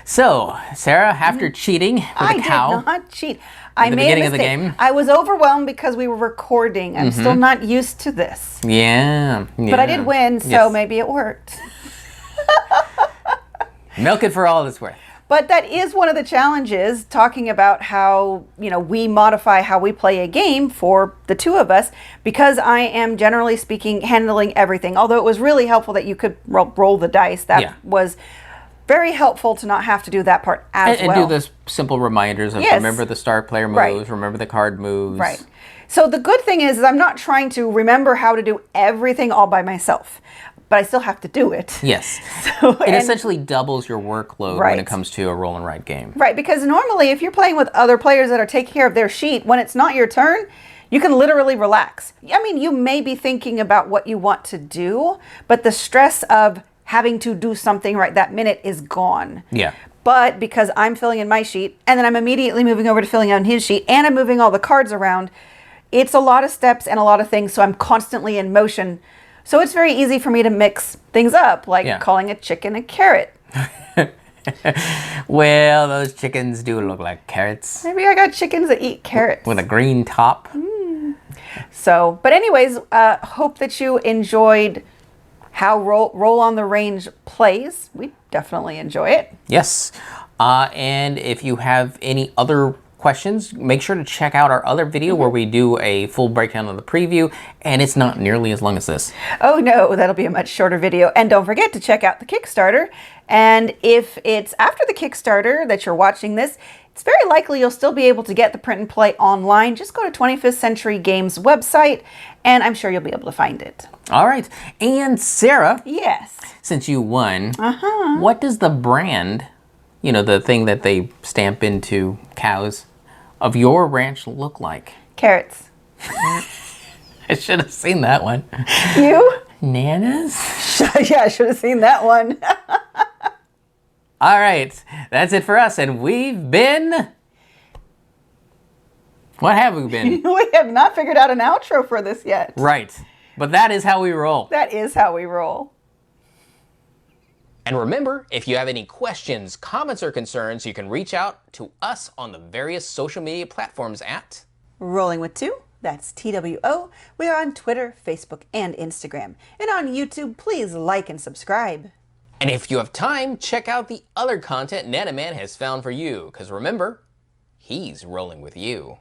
[SPEAKER 1] So, Sarah, after cheating with
[SPEAKER 2] I
[SPEAKER 1] a cow,
[SPEAKER 2] did not cheat. I
[SPEAKER 1] the
[SPEAKER 2] made
[SPEAKER 1] beginning
[SPEAKER 2] a
[SPEAKER 1] of the
[SPEAKER 2] mistake.
[SPEAKER 1] game?
[SPEAKER 2] I was overwhelmed because we were recording. I'm still not used to this.
[SPEAKER 1] yeah,
[SPEAKER 2] But I did win, so
[SPEAKER 1] Yes.
[SPEAKER 2] maybe it worked.
[SPEAKER 1] Milk it for all it's worth.
[SPEAKER 2] But that is one of the challenges, talking about how, we modify how we play a game for the two of us, because I am, generally speaking, handling everything. Although it was really helpful that you could roll the dice. That was very helpful to not have to do that part as well.
[SPEAKER 1] And do those simple reminders of remember the star player moves,
[SPEAKER 2] Right.
[SPEAKER 1] remember the card moves.
[SPEAKER 2] Right. So the good thing is I'm not trying to remember how to do everything all by myself, but I still have to do it.
[SPEAKER 1] Yes.
[SPEAKER 2] So,
[SPEAKER 1] It essentially doubles your workload when
[SPEAKER 2] Right.
[SPEAKER 1] it comes to a roll and write game.
[SPEAKER 2] Right, because normally if you're playing with other players that are taking care of their sheet, when it's not your turn, you can literally relax. I mean, you may be thinking about what you want to do, but the stress of having to do something right that minute is gone.
[SPEAKER 1] Yeah.
[SPEAKER 2] But because I'm filling in my sheet, and then I'm immediately moving over to filling out his sheet, and I'm moving all the cards around, it's a lot of steps and a lot of things, so I'm constantly in motion. So it's very easy for me to mix things up, like calling a chicken a carrot.
[SPEAKER 1] Well, those chickens do look like carrots.
[SPEAKER 2] Maybe I got chickens that eat carrots.
[SPEAKER 1] With a green top.
[SPEAKER 2] So, but anyways, hope that you enjoyed how Roll on the Range plays. We definitely enjoy it.
[SPEAKER 1] Yes. And if you have any other questions, make sure to check out our other video where we do a full breakdown of the preview, and it's not nearly as long as this.
[SPEAKER 2] Oh no, that'll be a much shorter video. And don't forget to check out the Kickstarter. And if it's after the Kickstarter that you're watching this, it's very likely you'll still be able to get the print and play online. Just go to 25th Century Games website, and I'm sure you'll be able to find it.
[SPEAKER 1] All right. And Sarah,
[SPEAKER 2] Yes.
[SPEAKER 1] since you won, what does the brand, the thing that they stamp into cows, of your ranch look like?
[SPEAKER 2] Carrots.
[SPEAKER 1] I should have seen that one.
[SPEAKER 2] You?
[SPEAKER 1] Nanas?
[SPEAKER 2] Yeah, I should have seen that one.
[SPEAKER 1] All right. That's it for us. And we've been... What have we been?
[SPEAKER 2] We have not figured out an outro for this yet.
[SPEAKER 1] Right. But that is how we roll.
[SPEAKER 2] That is how we roll.
[SPEAKER 1] And remember, if you have any questions, comments, or concerns, you can reach out to us on the various social media platforms at
[SPEAKER 2] Rolling with Two, that's TWO. We are on Twitter, Facebook, and Instagram. And on YouTube, please like and subscribe.
[SPEAKER 1] And if you have time, check out the other content Nanaman has found for you, because remember, he's rolling with you.